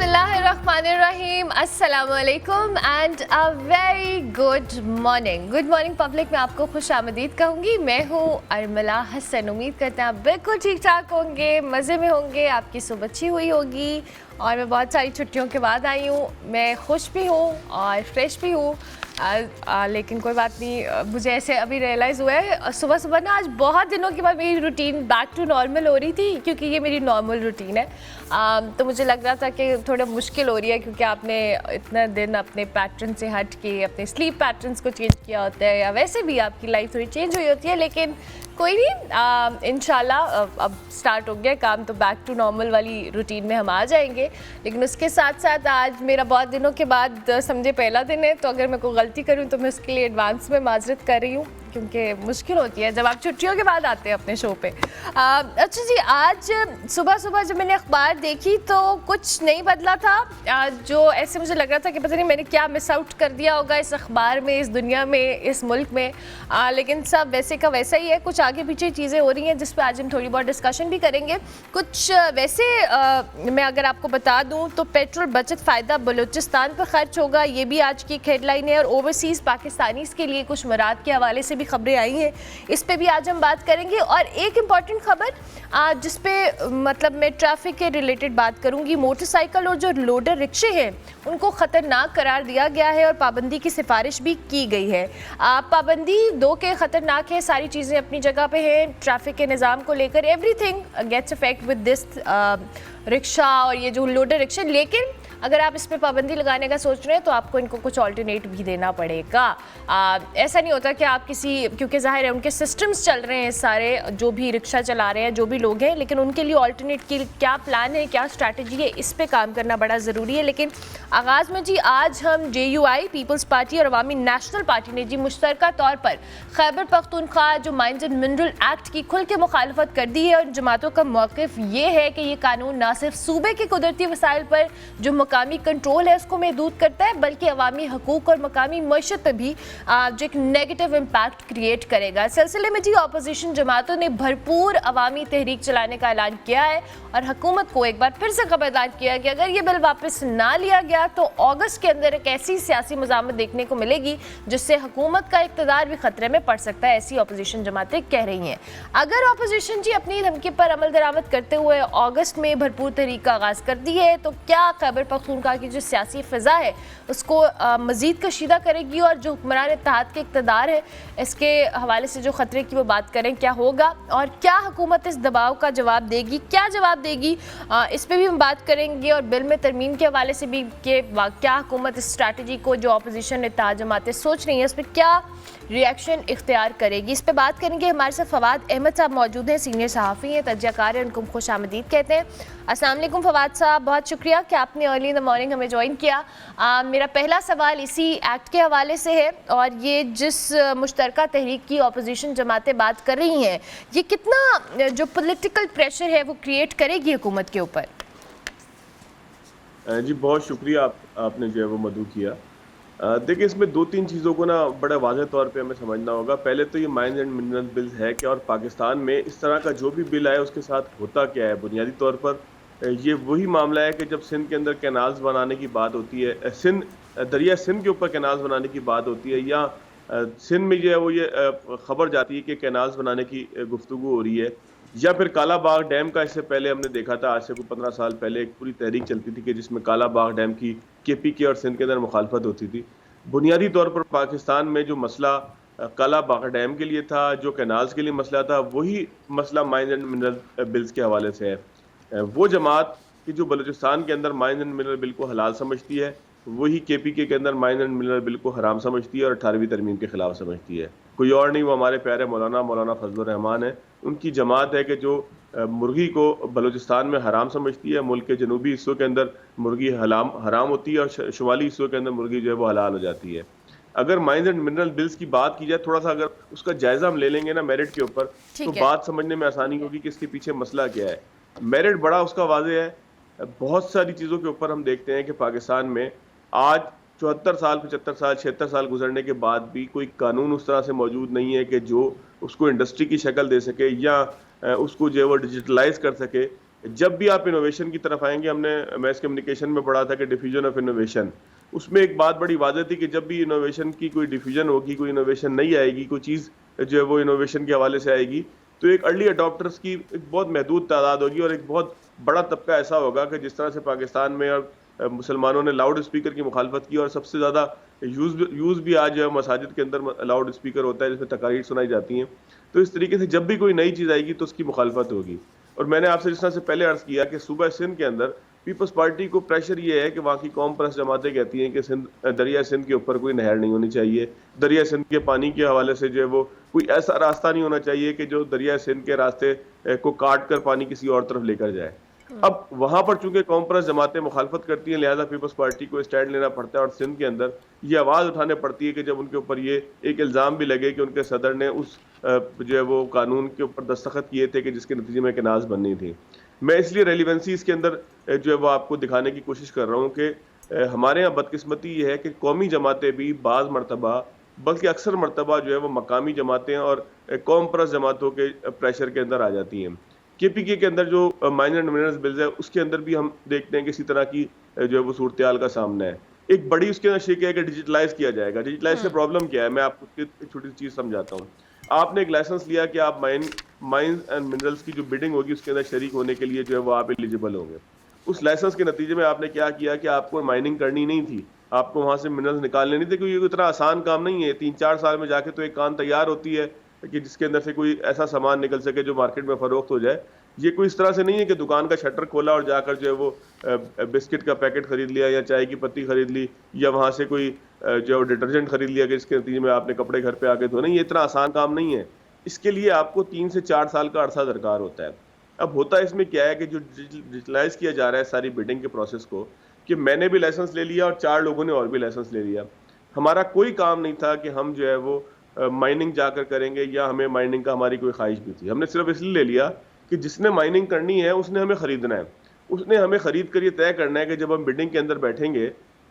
बिस्मिल्लाहिर्रहमानिर्रहीम, अस्सलामुअलैकुम and a very good morning. Good morning public में आपको खुश आमदीद कहूँगी। मैं हूँ अरमला हसन। उम्मीद करते हैं आप बिल्कुल ठीक ठाक होंगे, मज़े में होंगे, आपकी सुबह अच्छी हुई होगी। और मैं बहुत सारी छुट्टियों के बाद आई हूँ, मैं खुश भी हूँ और फ्रेश भी हूँ। लेकिन कोई बात नहीं, मुझे ऐसे अभी रियलाइज़ हुआ है सुबह सुबह ना, आज बहुत दिनों के बाद मेरी रूटीन बैक टू नॉर्मल हो रही थी, क्योंकि ये मेरी नॉर्मल रूटीन है। तो मुझे लग रहा था कि थोड़ा मुश्किल हो रही है, क्योंकि आपने इतने दिन अपने पैटर्न से हट के अपने स्लीप पैटर्न्स को चेंज किया होता है, या वैसे भी आपकी लाइफ थोड़ी चेंज हुई होती है। लेकिन कोई नहीं, इंशाल्लाह अब स्टार्ट हो गया काम, तो बैक टू नॉर्मल वाली रूटीन में हम आ जाएंगे। लेकिन उसके साथ साथ आज मेरा बहुत दिनों के बाद समझे पहला दिन है, तो अगर मैं कोई गलती करूं तो मैं उसके लिए एडवांस में माजरत कर रही हूं, क्योंकि मुश्किल होती है जब आप छुट्टियों के बाद आते हैं अपने शो पे। अच्छा जी, आज सुबह सुबह जब मैंने अखबार देखी तो कुछ नहीं बदला था। जो ऐसे मुझे लग रहा था कि पता नहीं मैंने क्या मिस आउट कर दिया होगा इस अखबार में, इस दुनिया में, इस मुल्क में। लेकिन सब वैसे का वैसा ही है। कुछ आगे पीछे चीज़ें हो रही हैं जिस पर आज हम थोड़ी बहुत डिस्कशन भी करेंगे। कुछ वैसे मैं अगर आपको बता दूं तो पेट्रोल बचत फ़ायदा बलूचिस्तान पर खर्च होगा, ये भी आज की एक हेडलाइन है। और ओवरसीज़ पाकिस्तानीज़ के लिए कुछ मराद के हवाले से भी खबरें आई हैं, इस पे भी आज हम बात करेंगे। और एक इम्पॉर्टेंट खबर जिस पे मतलब मैं ट्रैफिक के रिलेटेड बात करूंगी। मोटरसाइकिल और जो लोडर रिक्शे हैं उनको ख़तरनाक करार दिया गया है और पाबंदी की सिफारिश भी की गई है। पाबंदी दो के ख़तरनाक है, सारी चीज़ें अपनी जगह पे हैं। ट्रैफिक के निज़ाम को लेकर everything gets effect with this rickshaw और ये जो लोडर रिक्शा। लेकिन अगर आप इस पर पाबंदी लगाने का सोच रहे हैं तो आपको इनको कुछ ऑल्टरनेट भी देना पड़ेगा। ऐसा नहीं होता कि आप किसी, क्योंकि ज़ाहिर है उनके सिस्टम्स चल रहे हैं सारे, जो भी रिक्शा चला रहे हैं, जो भी लोग हैं, लेकिन उनके लिए ऑल्टरनेट की क्या प्लान है, क्या स्ट्रैटेजी है, इस पे काम करना बड़ा ज़रूरी है। लेकिन आगाज़ में जी आज हम JUI पीपल्स पार्टी और अवामी नेशनल पार्टी ने जी मुश्तरका तौर पर खैबर पख्तूनख्वा जो माइंस एंड मिनरल एक्ट की खुल के मुखालफत कर दी है। और जमातों का मौक़िफ़ ये है कि ये कानून ना सिर्फ सूबे के कुदरती वसाइल पर जो मकामी कंट्रोल है उसको महदूद करता है, बल्कि अवामी हकूक़ और मकामी मईशत पर भी जो एक नेगेटिव इम्पैक्ट क्रिएट करेगा। इस सिलसिले में जी अपोजिशन जमातों ने भरपूर अवामी तहरीक चलाने का ऐलान किया है और हुकूमत को एक बार फिर से खबरदार किया कि अगर ये बिल वापस ना लिया गया तो अगस्त के अंदर एक ऐसी सियासी मज़ामत देखने को मिलेगी जिससे हुकूमत का इक़्तिदार भी खतरे में पड़ सकता है। ऐसी अपोजिशन जमातें कह रही हैं। अगर अपोजिशन जी अपनी धमकी पर अमल दरामद करते हुए अगस्त में भरपूर तहरीक का आगाज़ कर दी है तो क्या खैबर पख्तूनख्वा की जो सियासी फ़िज़ा है उसको मज़ीद कशीदा करेगी, और जो हुक्मरान इत्तेहाद के इक़्तिदार है इसके हवाले से जो ख़तरे की वो बात करें, क्या होगा और क्या हुकूमत इस दबाव का जवाब देगी, क्या जवाब देगी, इस पर भी हम बात करेंगे। और बिल में तरमीम के हवाले से भी कि क्या हुकूमत इस स्ट्रैटेजी को जो अपोजिशन इत्तेहाद जमातें सोच रही हैं उस पर क्या रिएक्शन इख्तियार करेगी, इस पर बात करेंगे। हमारे साथ फवाद अहमद साहब मौजूद हैं, सीनियर सहाफ़ी हैं, तज्ज़ियाकार हैं, उनको खुश आमदीद कहते हैं। अस्सलाम वालेकुम फवाद साहब, बहुत शुक्रिया कि आपने अर्ली इन द मॉर्निंग हमें ज्वाइन किया। मेरा पहला सवाल इसी एक्ट के हवाले से है, और ये जिस मुश्तरका तहरीक की अपोजिशन जमातें बात कर रही हैं, ये कितना जो पॉलिटिकल प्रेशर है वो क्रिएट करेगी हुकूमत के ऊपर? जी बहुत शुक्रिया, आपने जो है वो मदऊ किया। देखिए, इसमें दो तीन चीज़ों को ना बड़ा वाज़ेह तौर पे हमें समझना होगा। पहले तो ये माइंस एंड मिनरल बिल्स है क्या, और पाकिस्तान में इस तरह का जो भी बिल आया उसके साथ होता क्या है। बुनियादी तौर पर ये वही मामला है कि जब सिंध के अंदर कैनाल्स बनाने की बात होती है, दरिया सिंध के ऊपर कैनाल्स बनाने की बात होती है, या सिंध में जो है वो ये खबर जाती है कि कैनाल्स बनाने की गुफ्तगू हो रही है, या फिर काला बाग डैम का इससे पहले हमने देखा था, आज से कोई 15 साल पहले एक पूरी तहरीक चलती थी कि जिसमें काला बाग डैम की KPK और सिंध के अंदर मुखालफत होती थी। बुनियादी तौर पर पाकिस्तान में जो मसला काला बाग डैम के लिए था, जो कैनाल्स के लिए मसला था, वही मसला माइंस एंड मिनरल बिल्स के हवाले से है। वो जमात कि जो बलूचिस्तान के अंदर माइंस एंड मिनरल बिल को हलाल समझती है, वही KPK के अंदर माइंस एंड मिनरल बिल को हराम समझती है और 18वीं तरमीम के खिलाफ समझती है। कोई और नहीं, वो हमारे प्यारे मौलाना फजलुर रहमान है। उनकी जमात है कि जो मुर्गी को बलूचिस्तान में हराम समझती है। मुल्क के जनूबी हिस्सों के अंदर मुर्गी हराम होती है और शुमाली हिस्सों के अंदर मुर्गी जो है वो हलाल हो जाती है। अगर माइंस एंड मिनरल बिल्स की बात की जाए, थोड़ा सा अगर उसका जायजा हम ले लेंगे ना मेरिट के ऊपर, तो बात समझने में आसानी होगी कि इसके पीछे मसला क्या है। मेरिट बड़ा उसका वाज़ेह है। बहुत सारी चीज़ों के ऊपर हम देखते हैं कि पाकिस्तान में आज 74 साल, 75 साल, 76 साल गुजरने के बाद भी कोई कानून उस तरह से मौजूद नहीं है कि जो उसको इंडस्ट्री की शक्ल दे सके या उसको जो है वो डिजिटलाइज कर सके जब भी आप इनोवेशन की तरफ आएंगे, हमने मैस कम्युनिकेशन में पढ़ा था कि डिफ्यूजन ऑफ इनोवेशन, उसमें एक बात बड़ी वाज़ेह थी कि जब भी इनोवेशन की कोई डिफ्यूजन होगी, कोई इनोवेशन नहीं आएगी, कोई चीज़ जो है वो इनोवेशन के हवाले से आएगी, तो एक अर्ली अडॉप्टर्स की एक बहुत महदूद तादाद होगी और एक बहुत बड़ा तबका ऐसा होगा कि जिस तरह से पाकिस्तान में और मुसलमानों ने लाउड स्पीकर की मुखालफत की और सबसे ज़्यादा यूज़ भी आज मसाजिद के अंदर लाउड स्पीकर होता है जिसमें तकारीर सुनाई जाती हैं। तो इस तरीके से जब भी कोई नई चीज़ आएगी तो उसकी मुखालफत होगी। और मैंने आपसे जिस तरह से पहले अर्ज़ किया कि सूबा सिंध के अंदर पीपल्स पार्टी को प्रेशर ये है कि वहाँ की कौम परस्त जमातें कहती हैं कि दरिया सिंध के ऊपर कोई नहर नहीं होनी चाहिए, दरिया सिंध के पानी के हवाले से जो है वो कोई ऐसा रास्ता नहीं होना चाहिए कि जो दरिया सिंध के रास्ते को काट कर पानी किसी और तरफ लेकर जाए। अब वहां पर चूंकि कौम परस्त जमातें मुखालफत करती हैं, लिहाजा पीपल्स पार्टी को स्टैंड लेना पड़ता है और सिंध के अंदर ये आवाज़ उठाने पड़ती है कि जब उनके ऊपर ये एक इल्ज़ाम भी लगे कि उनके सदर ने उस जो है वो कानून के ऊपर दस्तखत किए थे कि जिसके नतीजे में कनाज बननी थी। मैं इसलिए रेलिवेंसी इसके अंदर जो है वो आपको दिखाने की कोशिश कर रहा हूँ कि हमारे यहाँ बदकिस्मती ये है कि कौमी जमातें भी बाज़ मरतबा, बल्कि अक्सर मरतबा जो है वो मकामी जमातें और कौम परस्त जमातों के प्रेशर के अंदर आ जाती हैं। केपीके के अंदर जो माइनर एंड मिनरल्स बिल्स है उसके अंदर भी हम देखते हैं कि इसी तरह की जो है वो सूरत हाल का सामना है। एक बड़ी उसके अंदर शेक है कि डिजिटलाइज किया जाएगा। डिजिटलाइज से प्रॉब्लम क्या है, मैं आपको एक छोटी सी चीज समझाता हूँ। आपने एक लाइसेंस लिया कि आप माइंस एंड मिनरल्स की जो बिडिंग होगी उसके अंदर शरीक होने के लिए जो है वो आप एलिजिबल होंगे। उस लाइसेंस के नतीजे में आपने क्या किया कि आपको माइनिंग करनी नहीं थी, आपको वहां से मिनरल्स निकालने नहीं थे, क्योंकि ये इतना आसान काम नहीं है। 3-4 साल में जाके तो एक कान तैयार होती है कि जिसके अंदर से कोई ऐसा सामान निकल सके जो मार्केट में फरोख्त हो जाए। ये कोई इस तरह से नहीं है कि दुकान का शटर खोला और जाकर जो है वो बिस्किट का पैकेट खरीद लिया या चाय की पत्ती खरीद ली या वहां से कोई जो डिटर्जेंट खरीद लिया कि इसके नतीजे में आपने कपड़े घर पे आके धोने। ये इतना आसान काम नहीं है। इसके लिए आपको 3 से 4 साल का अरसा दरकार होता है। अब होता है इसमें क्या है कि जो डिजिटलाइज किया जा रहा है सारी बिडिंग के प्रोसेस को, कि मैंने भी लाइसेंस ले लिया और 4 लोगों ने और भी लाइसेंस ले लिया। हमारा कोई काम नहीं था कि हम जो है वो माइनिंग जाकर करेंगे या हमें माइनिंग का हमारी कोई ख्वाहिश भी थी। हमने सिर्फ इसलिए ले लिया कि जिसने माइनिंग करनी है उसने हमें खरीदना है, उसने हमें खरीद कर ये तय करना है कि जब हम बिडिंग के अंदर बैठेंगे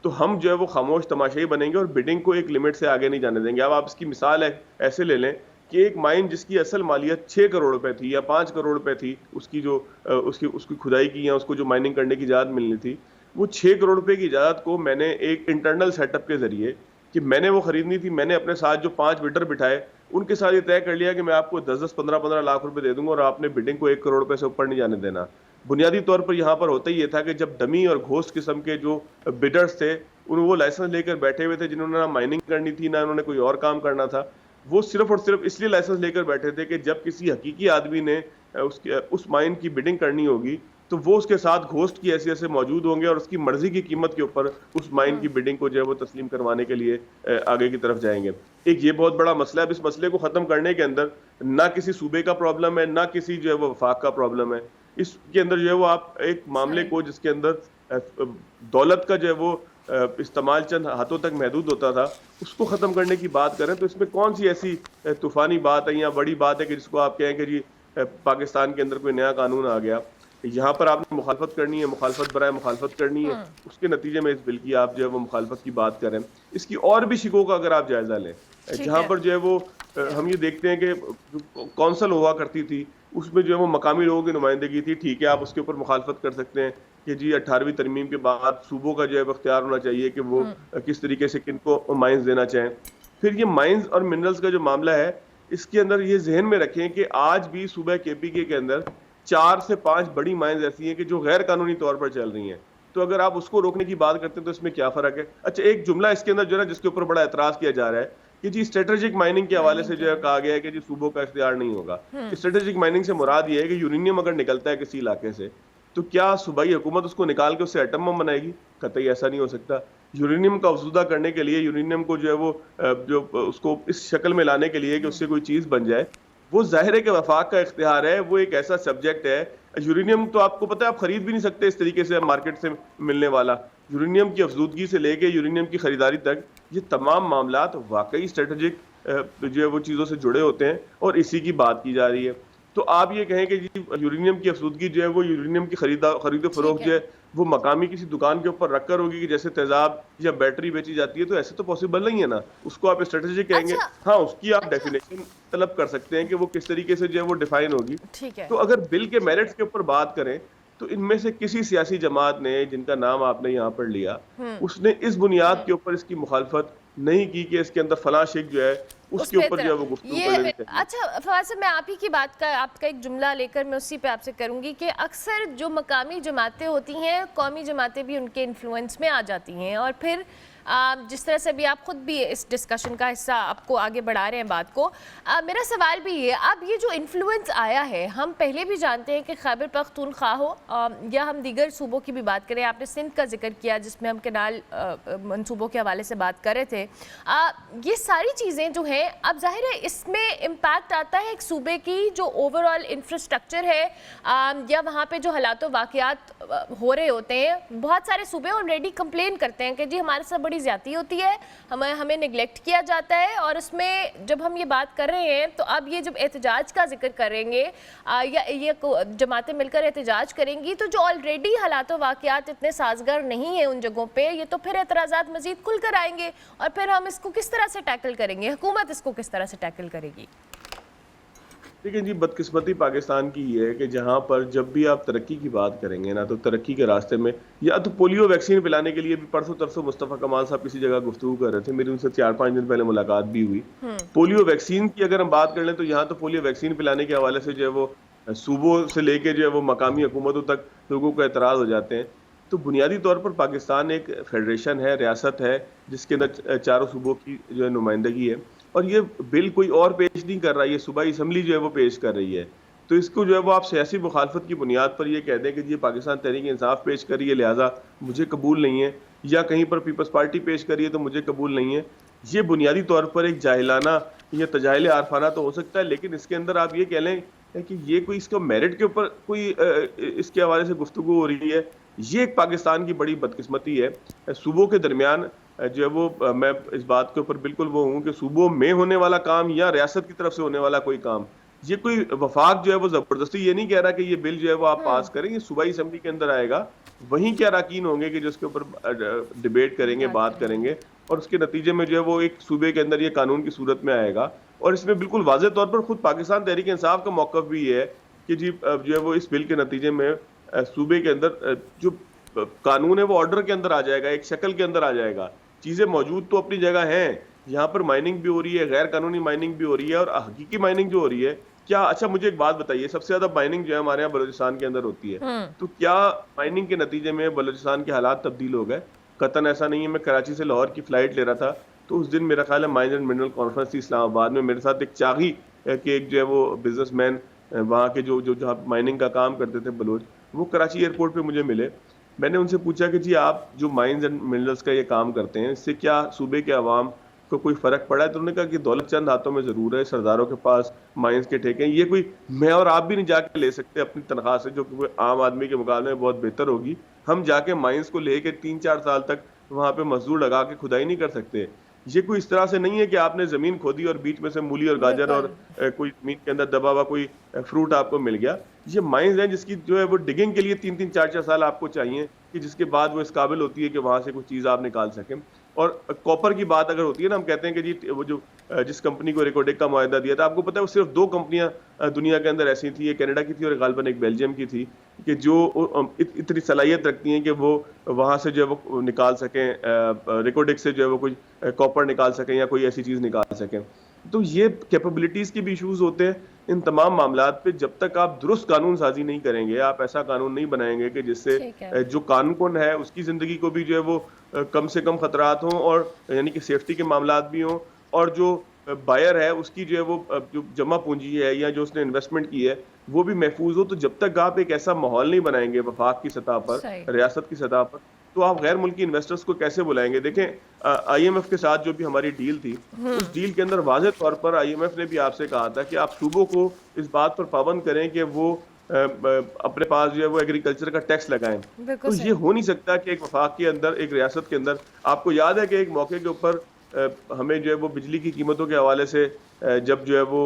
तो हम जो है वो खामोश तमाशाई बनेंगे और बिडिंग को एक लिमिट से आगे नहीं जाने देंगे। अब आप इसकी मिसाल है ऐसे ले लें कि एक माइन जिसकी असल मालियत 6 करोड़ रुपए थी या 5 करोड़ रुपए थी, उसकी जो उसकी खुदाई की या उसको जो माइनिंग करने की इजाज़त मिलनी थी, वो 6 करोड़ रुपए की इजाज़त को मैंने एक इंटरनल सेटअप के जरिए कि मैंने वो खरीदनी थी, मैंने अपने साथ जो 5 बिल्डर बिठाए उनके साथ ये तय कर लिया कि मैं आपको 10-10, 15-15 लाख रुपए दे दूंगा और आपने बिडिंग को 1 करोड़ रुपए से ऊपर नहीं जाने देना। बुनियादी तौर पर यहाँ पर होता ही ये था कि जब डमी और घोस्ट किस्म के जो बिडर्स थे वो लाइसेंस लेकर बैठे हुए थे, जिन्होंने ना माइनिंग करनी थी ना उन्होंने कोई और काम करना था, वो सिर्फ और सिर्फ इसलिए लाइसेंस लेकर बैठे थे कि जब किसी हकीकी आदमी ने उस माइन की बिडिंग करनी होगी तो वो उसके साथ घोस्ट की हैसियत से मौजूद होंगे और उसकी मर्जी की कीमत के ऊपर उस माइन की बिडिंग को जो है वो तस्लीम करवाने के लिए आगे की तरफ जाएंगे। एक ये बहुत बड़ा मसला है। अब इस मसले को खत्म करने के अंदर ना किसी सूबे का प्रॉब्लम है ना किसी जो है वो वफाक का प्रॉब्लम है। इसके अंदर जो है वो आप एक मामले को जिसके अंदर दौलत का जो है वो इस्तेमाल चंद हाथों तक महदूद होता था, उसको खत्म करने की बात करें तो इसमें कौन सी ऐसी तूफानी बात है या बड़ी बात है कि जिसको आप कहें कि जी पाकिस्तान के अंदर कोई नया कानून आ गया। यहाँ पर आपने मुखालफत करनी है, मुखालफत बराए मुखालफत करनी है, उसके नतीजे में इस बिल की आप जो है वो मुखालफत की बात करें। इसकी और भी शिकों का अगर आप जायजा लें, जहाँ पर जो है वो हम ये देखते हैं कि कौंसल हुआ करती थी उसमें जो है वो मकामी लोगों की नुमाइंदगी थी। ठीक है, आप उसके ऊपर मुखालफत कर सकते हैं कि जी 18वीं तरमीम के बाद सूबों का जो है अख्तियार होना चाहिए कि वो किस तरीके से किनको माइंस देना चाहें। फिर ये माइंस और मिनरल्स का जो मामला है, इसके अंदर ये जहन में रखें कि आज भी सूबा केपीके के अंदर 4 से 5 बड़ी माइंस ऐसी हैं कि जो गैर कानूनी तौर पर चल रही हैं। तो अगर आप उसको रोकने की बात करते हैं तो इसमें क्या फर्क है। अच्छा, एक जुमला इसके अंदर जो है जिसके ऊपर बड़ा एतराज किया जा रहा है कि जी स्ट्रेटेजिक माइनिंग के हवाले से जो है कहा गया है कि जी सूबों का इख्तियार नहीं होगा। स्ट्रेटेजिक माइनिंग से मुराद ये है कि यूरेनियम अगर निकलता है किसी इलाके से तो क्या सूबाई हुकूमत उसको निकाल के उससे एटम बम बनाएगी? कतई ऐसा नहीं हो सकता। यूरेनियम का अफज़ूदा करने के लिए, यूरेनियम को जो है वो जो उसको इस शक्ल में लाने के लिए कि उससे कोई चीज़ बन जाए, वो जाहिर है कि वफाक का इख्तियार है। वो एक ऐसा सब्जेक्ट है, यूरेनियम तो आपको पता है आप खरीद भी नहीं सकते इस तरीके से मार्केट से मिलने वाला। यूरेनियम की अफजूदगी से लेके यूरेनियम की खरीदारी तक ये तमाम मामलात वाकई स्ट्रेटेजिक जो है वो चीज़ों से जुड़े होते हैं और इसी की बात की जा रही है। तो आप ये कहें कि जी यूरेनियम की अफजूदगी जो है वो यूरेनियम की खरीद फरोख्त जो है वो मकामी किसी दुकान के ऊपर रखकर होगी कि जैसे तेजाब या बैटरी बेची जाती है, तो ऐसे तो पॉसिबल नहीं है ना। उसको आप स्ट्रेटेजिक कहेंगे। अच्छा, हाँ, उसकी आप डेफिनेशन तलब कर सकते हैं कि वो किस तरीके से जो है वो डिफाइन होगी। ठीक है। तो अगर बिल के मेरिट्स के ऊपर बात करें तो इनमें से किसी सियासी जमात ने, जिनका नाम आपने यहाँ पर लिया, हम्म। उसने इस बुनियाद के ऊपर इसकी मुखालफत नहीं की कि इसके अंदर फलां शेख जो है उस उसके पे ऊपर जो तरह है वो गुफ्तगू कर ये लेनी चाहिए। अच्छा फवाद साहब, मैं आप ही की बात का आपका एक जुमला लेकर मैं उसी पे आपसे करूंगी कि अक्सर जो मकामी जमातें होती हैं, कौमी जमातें भी उनके इन्फ्लुएंस में आ जाती हैं, और फिर जिस तरह से भी आप खुद भी इस डिस्कशन का हिस्सा आपको आगे बढ़ा रहे हैं बात को, मेरा सवाल भी ये, अब ये जो इन्फ्लुएंस आया है, हम पहले भी जानते हैं कि खैबर पख्तूनख्वा हो या हम दीगर सूबों की भी बात करें, आपने सिंध का जिक्र किया जिसमें हम केनाल मनसूबों के हवाले से बात कर रहे थे, ये सारी चीज़ें जो हैं, अब जाहिर है इसमें इम्पैक्ट आता है एक सूबे की जो ओवरऑल इंफ्रास्ट्रक्चर है, या वहाँ पे जो हालात वाक़यात हो रहे होते हैं। बहुत सारे सूबे ऑलरेडी कंप्लेन करते हैं कि जी हमारे साथ बड़ी ज़्यादती होती है, हमें निगलेक्ट किया जाता है, और उसमें जब हम ये बात कर रहे हैं तो अब ये जब एहतजाज का जिक्र करेंगे या ये जमातें मिलकर एहतजाज करेंगी, तो जो ऑलरेडी हालात वाक़यात इतने साजगार नहीं है उन जगहों पे, ये तो फिर एतराज़ात मज़ीद खुल कर आएंगे, और फिर हम इसको किस तरह से टैकल करेंगे, हुकूमत इसको किस तरह से टैकल करेगी? देखिए जी, बदकिस्मती पाकिस्तान की ये है कि जहाँ पर जब भी आप तरक्की की बात करेंगे ना, तो तरक्की के रास्ते में, या तो पोलियो वैक्सीन पिलाने के लिए भी परसों तरसों मुस्तफ़ा कमाल साहब किसी जगह गुफ्तगू कर रहे थे, मेरी उनसे 4-5 दिन पहले मुलाकात भी हुई। पोलियो वैक्सीन की अगर हम बात कर लें तो यहाँ तो पोलियो वैक्सीन पिलाने के हवाले से जो है वो सूबों से लेके जो है वो मकामी हुकूमतों तक लोगों को एतराज़ हो जाते हैं। तो बुनियादी तौर पर पाकिस्तान एक फेडरेशन है, रियासत है, जिसके अंदर चारों सूबों की जो है नुमाइंदगी है, और ये बिल कोई और पेश नहीं कर रहा, ये सूबाई असम्बली जो है वो पेश कर रही है। तो इसको जो है वो आप सियासी मुखालफत की बुनियाद पर ये कह दें कि ये पाकिस्तान तहरीक इंसाफ पेश कर रही है लिहाजा मुझे कबूल नहीं है, या कहीं पर पीपल्स पार्टी पेश कर रही है तो मुझे कबूल नहीं है, ये बुनियादी तौर पर एक जाहिलाना या तजाहिल आरफाना तो हो सकता है, लेकिन इसके अंदर आप ये कह लें कि ये कोई इसका मेरिट के ऊपर कोई इसके हवाले से गुफ्तगू हो रही है, ये एक पाकिस्तान की बड़ी बदकिस्मती है। सूबों के दरमियान जो है वो मैं इस बात के ऊपर बिल्कुल वो हूँ कि सूबों में होने वाला काम या रियासत की तरफ से होने वाला कोई काम, ये कोई वफाक जो है वो जबरदस्ती ये नहीं कह रहा कि ये बिल जो है वो आप पास करें, ये सूबाई असम्बली के अंदर आएगा, वहीं के अरकान होंगे कि जो इसके ऊपर डिबेट करेंगे, बात करेंगे, और उसके नतीजे में जो है वो एक सूबे के अंदर ये कानून की सूरत में आएगा। और इसमें बिल्कुल वाज़ेह तौर पर खुद पाकिस्तान तहरीक इंसाफ का मौक़िफ़ भी ये है कि जी जो है वो इस बिल के नतीजे में सूबे के अंदर जो कानून है वो ऑर्डर के अंदर आ जाएगा, एक शक्ल के अंदर आ जाएगा। चीज़ें मौजूद तो अपनी जगह हैं, यहाँ पर माइनिंग भी हो रही है, गैर कानूनी माइनिंग भी हो रही है, और हकीकी माइनिंग जो हो रही है, क्या, अच्छा मुझे एक बात बताइए, सबसे ज्यादा माइनिंग जो है हमारे यहाँ बलूचिस्तान के अंदर होती है, तो क्या माइनिंग के नतीजे में बलूचिस्तान के हालात तब्दील हो गए? कतन ऐसा नहीं है। मैं कराची से लाहौर की फ्लाइट ले रहा था, तो उस दिन मेरा ख्याल है माइंस एंड मिनरल कॉन्फ्रेंस थी इस्लामाबाद में, मेरे साथ एक चागी के एक जो है वो बिजनेसमैन वहाँ के जो जो जहाँ माइनिंग का काम करते थे बलोच, वो कराची एयरपोर्ट पे मुझे मिले। मैंने उनसे पूछा कि जी आप जो माइंस एंड मिनरल्स का ये काम करते हैं, इससे क्या सूबे के अवाम को कोई फर्क पड़ा है? तो उन्होंने कहा कि दौलत चंद हाथों में जरूर है, सरदारों के पास माइंस के ठेके हैं, ये कोई मैं और आप भी नहीं जाके ले सकते अपनी तनख्वाह से, जो कि आम आदमी के मुकाबले में बहुत बेहतर होगी। हम जाके माइंस को लेके 3-4 साल तक वहाँ पे मजदूर लगा के खुदाई नहीं कर सकते। ये कोई इस तरह से नहीं है कि आपने जमीन खोदी और बीच में से मूली और गाजर और कोई जमीन के अंदर दबा हुआ कोई फ्रूट आपको मिल गया। ये माइंस हैं जिसकी जो है वो डिगिंग के लिए 3-3 4-4 साल आपको चाहिए, कि जिसके बाद वो इस काबिल होती है कि वहां से कुछ चीज आप निकाल सकें। और कॉपर की बात अगर होती है ना, हम कहते हैं कि जी वो जो जिस कंपनी को रेकोडेक का मुआहदा दिया था, आपको पता है वो सिर्फ 2 कंपनियां दुनिया के अंदर ऐसी थी, एक कनाडा की थी और गालिबन एक बेल्जियम की थी, कि जो इतनी सलाहियत रखती हैं कि वो वहां से जो है वो निकाल सकें, रेकोडेक से जो है वो कोई कॉपर निकाल सकें या कोई ऐसी चीज निकाल सकें। तो ये कैपेबिलिटीज के भी इशूज होते हैं। इन तमाम मामलात पे जब तक आप दुरुस्त कानून साजी नहीं करेंगे, आप ऐसा कानून नहीं बनाएंगे कि जिससे जो कानून है उसकी जिंदगी को भी जो है वो कम से कम खतरात हों, और यानी कि सेफ्टी के मामलात भी हों, और जो बायर है उसकी जो है वो जो जमा पूंजी है या जो उसने इन्वेस्टमेंट की है वो भी महफूज हो। तो जब तक आप एक ऐसा माहौल नहीं बनाएंगे वफाक की सतह पर, रियासत की सतह पर, तो आप गैर मुल्की इन्वेस्टर्स को कैसे बुलाएंगे? देखें, IMF के साथ जो भी हमारी डील थी, उस डील के अंदर वाज़ेह तौर पर IMF ने भी आपसे कहा था कि आप सूबों को इस बात पर पाबंद करें कि वो अपने पास जो है वो एग्रीकल्चर का टैक्स लगाएं। तो ये हो नहीं सकता कि एक वफाक के अंदर, एक रियासत के अंदर, आपको याद है कि एक मौके के ऊपर हमें जो है वो बिजली की कीमतों के हवाले से जब जो है वो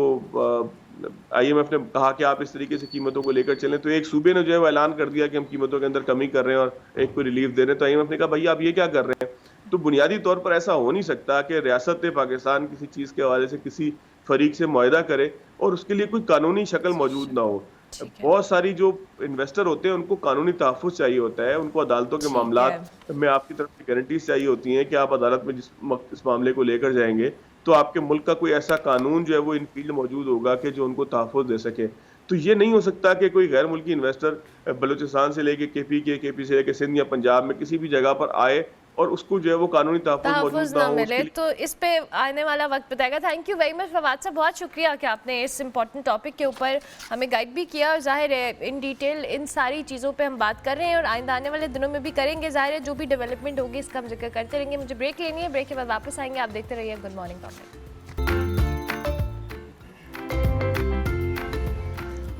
IMF ने कहा कि आप इस तरीके से कीमतों को लेकर चलें, तो एक सूबे ने जो है वो ऐलान कर दिया कि हम कीमतों के अंदर कमी कर रहे हैं और एक को रिलीफ दे रहे हैं। तो IMF ने कहा भैया आप ये क्या कर रहे हैं? तो बुनियादी तौर पर ऐसा हो नहीं सकता कि रियासत पाकिस्तान किसी चीज़ के हवाले से किसी फरीक से मुआहदा करे और उसके लिए कोई कानूनी शक्ल मौजूद ना हो। बहुत सारी जो इन्वेस्टर होते हैं उनको कानूनी तहफ़्फ़ुज़ चाहिए होता है, उनको अदालतों के मामलात में आपकी तरफ से गारंटीज़ चाहिए होती हैं कि आप अदालत में इस मामले को लेकर जाएँगे, तो आपके मुल्क का कोई ऐसा कानून जो है वो इन फील्ड मौजूद होगा कि जो उनको तहफ़्फ़ुज़ दे सके। तो ये नहीं हो सकता कि कोई गैर मुल्की इन्वेस्टर बलूचिस्तान से लेके केपी से लेके सिंध या पंजाब में किसी भी जगह पर आए और उसको जो है वो कानूनी तहफ़्फ़ुज़ मौजूद ना हो मिले। तो इस पे आने वाला वक्त बताएगा। Thank you very much Fawad साहब, बहुत शुक्रिया कि आपने इस इम्पॉर्टेंट टॉपिक के ऊपर हमें गाइड भी किया, और जाहिर है इन डिटेल इन सारी चीज़ों पे हम बात कर रहे हैं और आइंदा आने वाले दिनों में भी करेंगे। जाहिर है जो भी डेवलपमेंट होगी इसका हम जिक्र करते रहेंगे। मुझे ब्रेक लेनी है, ब्रेक के बाद वापस आएंगे। आप देखते रहिए good morning public.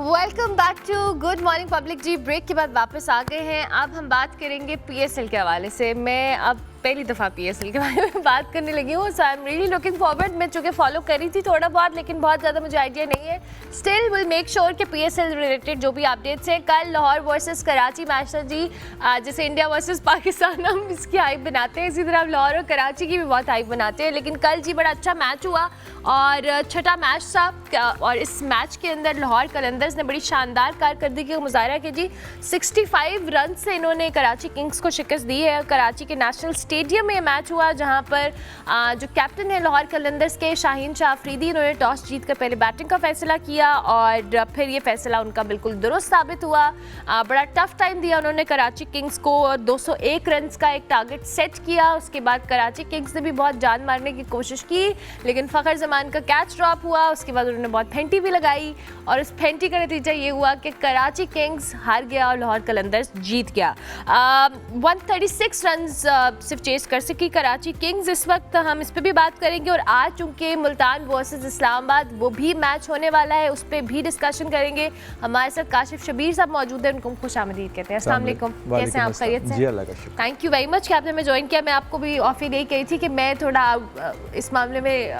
Welcome back to good morning public. Ji break के बाद वापस आ गए हैं। अब हम बात करेंगे पीएसएल के हवाले से। मैं अब पहली दफ़ा पीएसएल के बारे में बात करने लगी हूँ, so I am really looking forward. मैं चूँकि फॉलो करी थी थोड़ा बहुत, लेकिन बहुत ज़्यादा मुझे आइडिया नहीं है। स्टिल विल मेक श्योर कि पीएसएल रिलेटेड जो भी अपडेट्स हैं, कल लाहौर वर्सेस कराची मैच था जी, जैसे इंडिया वर्सेस पाकिस्तान हम इसकी हाइप बनाते हैं, इसी तरह लाहौर और कराची की भी बहुत हाइप बनाते हैं। लेकिन कल जी बड़ा अच्छा मैच हुआ और छठा मैच था, और इस मैच के अंदर लाहौर कलंदर्स ने बड़ी शानदार कारकर्दगी का मुजाहरा किया जी। 65 रन से इन्होंने कराची किंग्स को शिकस्त दी है। कराची के नेशनल स्टेडियम में मैच हुआ, जहां पर जो कैप्टन है लाहौर कलंदर्स के शाहीन शाह अफरीदी, इन्होंने टॉस जीतकर पहले बैटिंग का फैसला किया और फिर ये फैसला उनका बिल्कुल दुरुस्त साबित हुआ। बड़ा टफ टाइम दिया उन्होंने कराची किंग्स को, 201 रन का एक टारगेट सेट किया। उसके बाद कराची किंग्स ने भी बहुत जान मारने की कोशिश की, लेकिन फ़खर जमान का कैच ड्रॉप हुआ। उसके बाद उन्होंने बहुत फेंटी भी लगाई और इस फेंटी का नतीजा ये हुआ कि कराची किंग्स हार गया और लाहौर कलंदर्स जीत गया। 136 रन सिर्फ चेस कर सकी कराची किंग्स। इस वक्त हम इस पर भी बात करेंगे, और आज चूंकि मुल्तान वर्सेस इस्लामाबाद वो भी मैच होने वाला है, उस पर भी डिस्कशन करेंगे। हमारे साथ काशिफ शबीर साहब मौजूद हैं, उनको खुशामदीद कहते हैं। अस्सलाम वालेकुम, कैसे हैं आप? खैरियत से? थैंक यू वेरी मच कि आपने हमें ज्वाइन किया। मैं आपको भी ऑफ ही दे कही थी कि मैं थोड़ा इस मामले में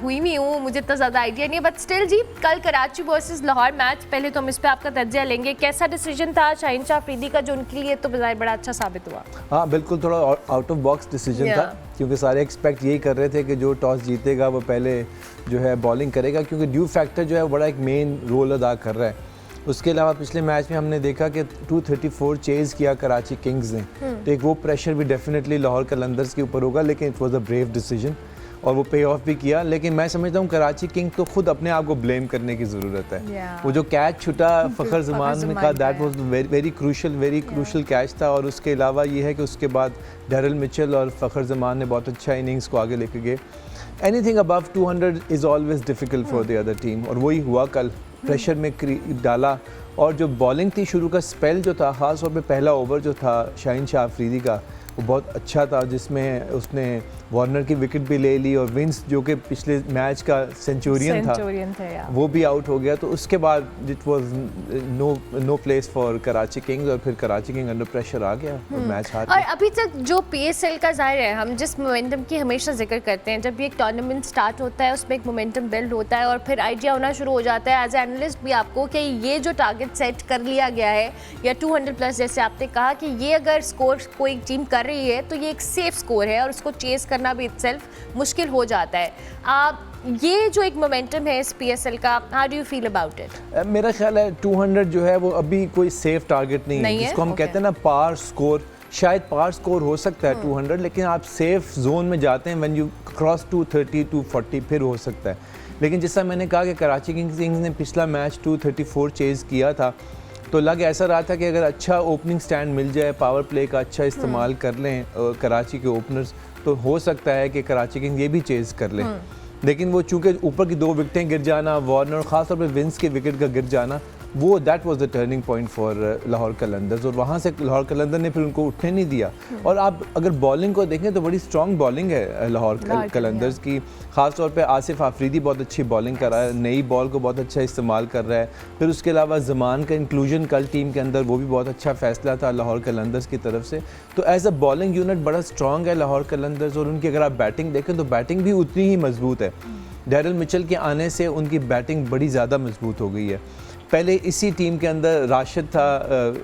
हुई भी हूँ, मुझे इतना ज़्यादा आइडिया नहीं है, बट स्टिल जी कल कराची वर्सेस लाहौर मैच, पहले तो हम इस पर आपका तज्जिया लेंगे। कैसा डिसीजन था शाहीन शाह अफरीदी का, जो उनके लिए तो बज़ाहिर बड़ा अच्छा साबित हुआ? हाँ बिल्कुल, थोड़ा आउट ऑफ बॉक्स डिसीजन था, क्योंकि सारे एक्सपेक्ट यही कर रहे थे कि जो टॉस जीतेगा वो पहले जो है बॉलिंग करेगा, क्योंकि ड्यू फैक्टर जो है वो बड़ा एक मेन रोल अदा कर रहा है। उसके अलावा पिछले मैच में हमने देखा कि 234 चेज़ किया कराची किंग्स ने, तो एक वो प्रेशर भी डेफिनेटली लाहौर कलंदर्स के ऊपर होगा, लेकिन it was a brave decision और वो पे ऑफ भी किया। लेकिन मैं समझता हूँ कराची किंग्स को खुद अपने आप को ब्लेम करने की ज़रूरत है। वो जो कैच छुटा फ़खर जमान का, that was very crucial catch था। और उसके अलावा ये है कि उसके बाद डैरल मिचेल और फ़खर जमान ने बहुत अच्छा इनिंग्स को आगे लेके गए। Anything above 200 is always difficult for the other team, और वही हुआ कल। प्रेशर में डाला, और जो बॉलिंग थी शुरू का स्पेल जो था, ख़ास तौर पे पहला ओवर जो था शाहीन शाह अफरीदी का, वो बहुत अच्छा था, जिसमें उसने वार्नर की विकेट भी ले ली, और विंस जो कि पिछले मैच का सेंचुरियन था वो भी आउट हो गया। तो उसके बाद it was no place for Karachi Kings, और फिर कराची किंग अंडर प्रेशर आ गया और मैच हार गया। और अभी तक जो पीएसएल का जाहिर है, हम जिस मोमेंटम की हमेशा जिक्र करते हैं, जब भी एक टूर्नामेंट स्टार्ट होता है उसमें एक मोमेंटम बिल्ड होता है और फिर आइडिया होना शुरू हो जाता है एज एनालिस्ट भी आपको कि ये जो टारगेट सेट कर लिया गया है या 200 प्लस, जैसे आपने कहा कि ये अगर स्कोर कोई टीम कर रही है तो ये एक सेफ स्कोर है और उसको चेस करना भी इटसेल्फ मुश्किल हो जाता है। ये जो एक मोमेंटम है इस पीएसएल का, how do you feel about it? मेरा ख्याल है 200 जो है वो अभी कोई सेफ टारगेट नहीं है, जिसको हम कहते हैं ना पार स्कोर। शायद पार स्कोर हो सकता है 200, लेकिन आप सेफ जोन में जाते हैं व्हेन यू क्रॉस 230 240 फिर हो सकता है। लेकिन जैसा मैंने कहा कि कराची किंग्स ने पिछला मैच 234 चेज़ किया था, तो लग ऐसा रहा था कि अगर अच्छा ओपनिंग स्टैंड मिल जाए, पावर प्ले का अच्छा इस्तेमाल कर लें कराची के ओपनर्स, तो हो सकता है कि कराची किंग्स ये भी चेज़ कर लें। लेकिन वो चूँकि ऊपर की 2 विकेटें गिर जाना, वार्नर ख़ासतौर पर विंस के विकेट का गिर जाना, वो that was the turning point for Lahore Qalandars, और वहाँ से लाहौर कलंदर ने फिर उनको उठने नहीं दिया। और आप अगर बॉलिंग को देखें तो बड़ी स्ट्रॉन्ग बॉलिंग है लाहौर कलंदर्स की, ख़ास तौर पे आसिफ आफरीदी बहुत अच्छी बॉलिंग कर रहा है, नई बॉल को बहुत अच्छा इस्तेमाल कर रहा है। फिर उसके अलावा जमान का इंक्लूजन कल टीम के अंदर, वो भी बहुत अच्छा फैसला था लाहौर कलंदर्स की तरफ से। तो एज अ बॉलिंग यूनिट बड़ा स्ट्रॉन्ग है लाहौर कलंदर्स, और उनकी अगर आप बैटिंग देखें तो बैटिंग भी उतनी ही मजबूत है। डैरल मिचेल के आने से उनकी बैटिंग बड़ी ज़्यादा मजबूत हो गई है। पहले इसी टीम के अंदर राशिद था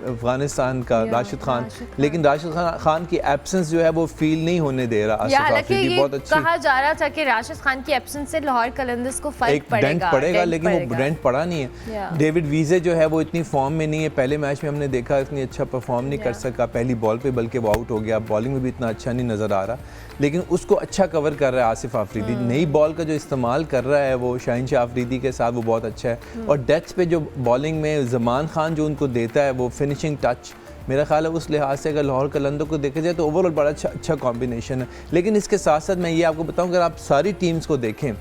अफगानिस्तान का, राशिद खान, लेकिन राशिद खान की एब्सेंस जो है वो फील नहीं होने दे रहा। आसिफ आफरीदी बहुत अच्छी, कहा जा रहा था कि राशिद खान की एब्सेंस से लाहौर कलंदर्स को फर्क पड़ेगा, लेकिन वो डेंट पड़ा नहीं है। डेविड वीजे जो है वो इतनी फॉर्म में नहीं है, पहले मैच में हमने देखा इतनी अच्छा परफॉर्म नहीं कर सका पहली बॉल पे, बल्कि वो आउट हो गया। बॉलिंग में भी इतना अच्छा नहीं नज़र आ रहा, लेकिन उसको अच्छा कवर कर रहा है आसिफ आफरीदी। नई बॉल का जो इस्तेमाल कर रहा है वो शाहिनशाह आफरीदी के साथ, वो बहुत अच्छा है। और डेथ पे जो बॉलिंग में ज़मान खान जो उनको देता है वो फिनिशिंग टच, मेरा ख्याल है उस लिहाज से अगर लाहौर कलंदर को देखा जाए तो ओवरऑल बड़ा अच्छा कॉम्बिनेशन है। लेकिन इसके साथ साथ मैं ये आपको बताऊं, अगर आप सारी टीम्स को देखें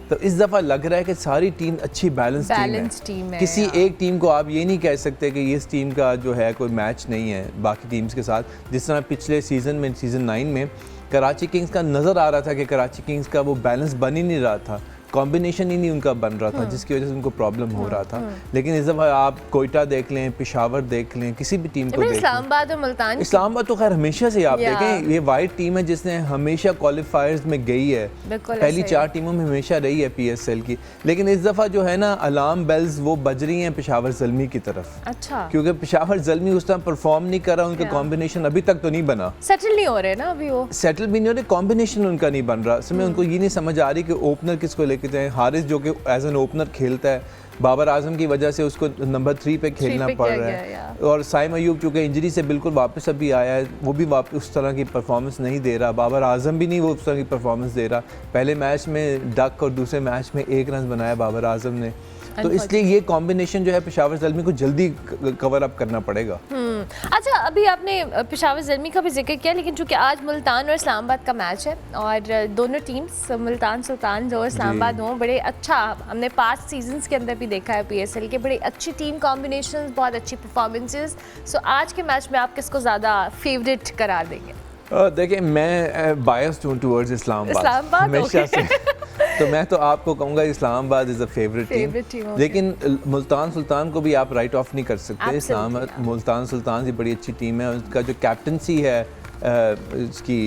तो इस दफ़ा लग रहा है कि सारी टीम अच्छी बैलेंस टीम है। किसी एक टीम को आप ये नहीं कह सकते कि इस टीम का जो है कोई मैच नहीं है बाकी टीम्स के साथ। जिस तरह पिछले सीज़न में, सीज़न 9 में कराची किंग्स का नज़र आ रहा था कि कराची किंग्स का वो बैलेंस बन ही नहीं रहा था, कॉम्बिनेशन ही नहीं उनका बन रहा था, जिसकी वजह से उनको प्रॉब्लम हो रहा था। लेकिन इस दफ़ा आप कोयटा देख लें, पेशावर देख लें, किसी भी टीम को देख लें, इस्लामाबाद और मुल्तान, इस्लामाबाद तो खैर हमेशा से आप देखें ये वाइट टीम है जिसने हमेशा क्वालिफायर्स में गई है, पहली 4 टीमों में हमेशा रही है PSL की। लेकिन इस दफ़ा जो है ना अलार्म बेल्स वो बज रही हैं पेशावर ज़ल्मी की तरफ। अच्छा, क्योंकि पेशावर ज़ल्मी उस टाइम परफॉर्म नहीं कर रहा, उनका कॉम्बिनेशन अभी तक तो नहीं बना, सेटल नहीं हो रहे ना अभी, वो सेटल भी नहीं हो रहे, कॉम्बिनेशन उनका नहीं बन रहा। उसमें उनको ये नहीं समझ आ रही कि ओपनर किसको लेके जाएं। हारिस जो कि एज एन ओपनर खेलता है, बाबर आजम की वजह से उसको नंबर 3 पे खेलना पड़ रहा है, और साइम अयूब चूँकि इंजरी से बिल्कुल वापस अभी आया है, वो भी वापस उस तरह की परफॉर्मेंस नहीं दे रहा। बाबर आजम भी नहीं वो उस तरह की परफॉर्मेंस दे रहा। पहले मैच में डक और दूसरे मैच में 1 रन बनाया बाबर आजम ने, तो इसलिए ये कॉम्बिनेशन जो है पेशावर ज़ल्मी को जल्दी कवर अप करना पड़ेगा। अच्छा, अभी आपने पेशावर ज़ल्मी का भी जिक्र किया, लेकिन चूंकि आज मुल्तान और इस्लामाबाद का मैच है और दोनों टीम्स मुल्तान सुल्तान जो इस्लामाबाद हों, बड़े अच्छा हमने पास्ट सीजन्स के अंदर भी देखा है PSL के, बड़ी अच्छी टीम कॉम्बिनेशन, बहुत अच्छी परफॉर्मेंसेस। सो आज के मैच में आप किसको ज़्यादा फेवरेट करार देंगे? देखिए मैं बायस्ड हूँ टुवर्ड्स इस्लामाबाद हमेशा से तो मैं तो आपको कहूँगा Islamabad is a favourite team, लेकिन मुल्तान सुल्तान को भी आप राइट ऑफ नहीं कर सकते। इस्लामाबाद मुल्तान सुल्तान की बड़ी अच्छी टीम है, उसका जो कैप्टनसी है इसकी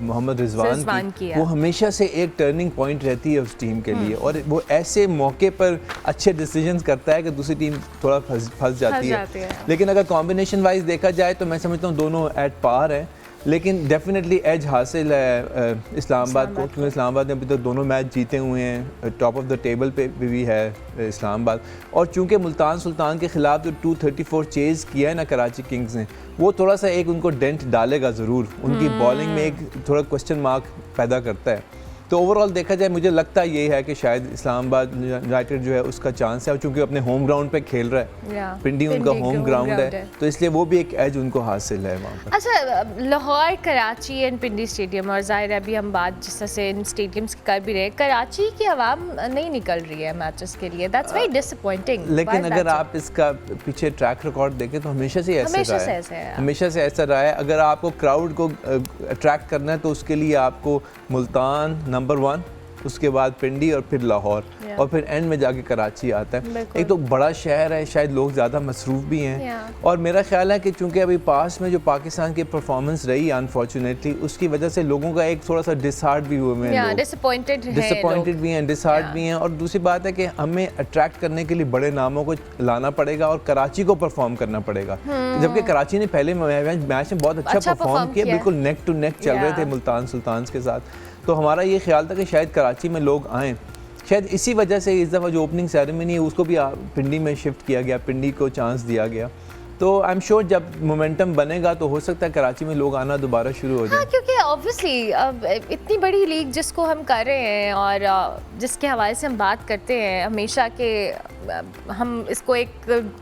मोहम्मद रिजवान की, वो हमेशा से एक टर्निंग पॉइंट रहती है उस टीम के लिए, और वो ऐसे मौके पर अच्छे डिसीजंस करता है कि दूसरी टीम थोड़ा फंस जाती है। लेकिन अगर कॉम्बिनेशन वाइज देखा जाए तो मैं समझता हूँ दोनों एट पार हैं, लेकिन डेफिनेटली एज हासिल है इस्लामाबाद को, क्योंकि इस्लामाबाद ने अभी तक दोनों मैच जीते हुए हैं, टॉप ऑफ द टेबल पे भी है इस्लामाबाद। और चूंकि मुल्तान सुल्तान के ख़िलाफ़ जो 234 चेज़ किया है ना कराची किंग्स ने, वो थोड़ा सा एक उनको डेंट डालेगा ज़रूर, उनकी बॉलिंग में एक थोड़ा क्वेश्चन मार्क पैदा करता है। तो ओवरऑल देखा जाए मुझे लगता ये है कि शायद इस्लामाबाद यूनाइटेड जो है उसका चांस है, चूँकि अपने होम ग्राउंड पे खेल रहा है, पिंडी उनका होम ग्राउंड है, तो इसलिए वो भी एक एज उनको हासिल है वहाँ पर। अच्छा, Lahore, Karachi and Pindi stadium, और ज़ाहिर है अभी हम बात जिस तरह से इन स्टेडियम्स की कर भी रहे, कराची की आवाम नहीं निकल रही है मैचेस के लिए, दैट्स वेरी डिसअपॉइंटिंग। लेकिन अगर आप इसका पीछे ट्रैक रिकॉर्ड देखें तो हमेशा से ऐसा रहा है। अगर आपको क्राउड को अट्रैक्ट करना है तो उसके लिए आपको मुल्तान नंबर 1, उसके बाद पिंडी और फिर लाहौर, और फिर एंड में जाके कराची आता है। एक तो बड़ा शहर है, शायद लोग ज़्यादा मसरूफ़ भी हैं, और मेरा ख्याल है कि चूँकि अभी पास में जो पाकिस्तान की परफॉर्मेंस रही अनफॉर्चुनेटली, उसकी वजह से लोगों का एक थोड़ा सा डिसहार्ट भी हुए हैं, डिसअपॉइंटेड भी हैं, डिसहार्ट भी हैं। और दूसरी बात है कि हमें अट्रैक्ट करने के लिए बड़े नामों को लाना पड़ेगा और कराची को परफॉर्म करना पड़ेगा, जबकि कराची ने पहले मैच में बहुत अच्छा परफॉर्म किया, बिल्कुल नेक टू नेक चल रहे थे मुल्तान सुल्तान के साथ। तो हमारा ये ख्याल था कि शायद कराची में लोग आएँ, शायद इसी वजह से इस दफ़ा जो ओपनिंग सेरेमनी है उसको भी पिंडी में शिफ्ट किया गया, पिंडी को चांस दिया गया। तो आई एम श्योर जब मोमेंटम बनेगा तो हो सकता है कराची में लोग आना दोबारा शुरू हो जाए। हाँ, क्योंकि ऑब्वियसली अब इतनी बड़ी लीग जिसको हम कर रहे हैं और जिसके हवाले से हम बात करते हैं हमेशा के, हम इसको एक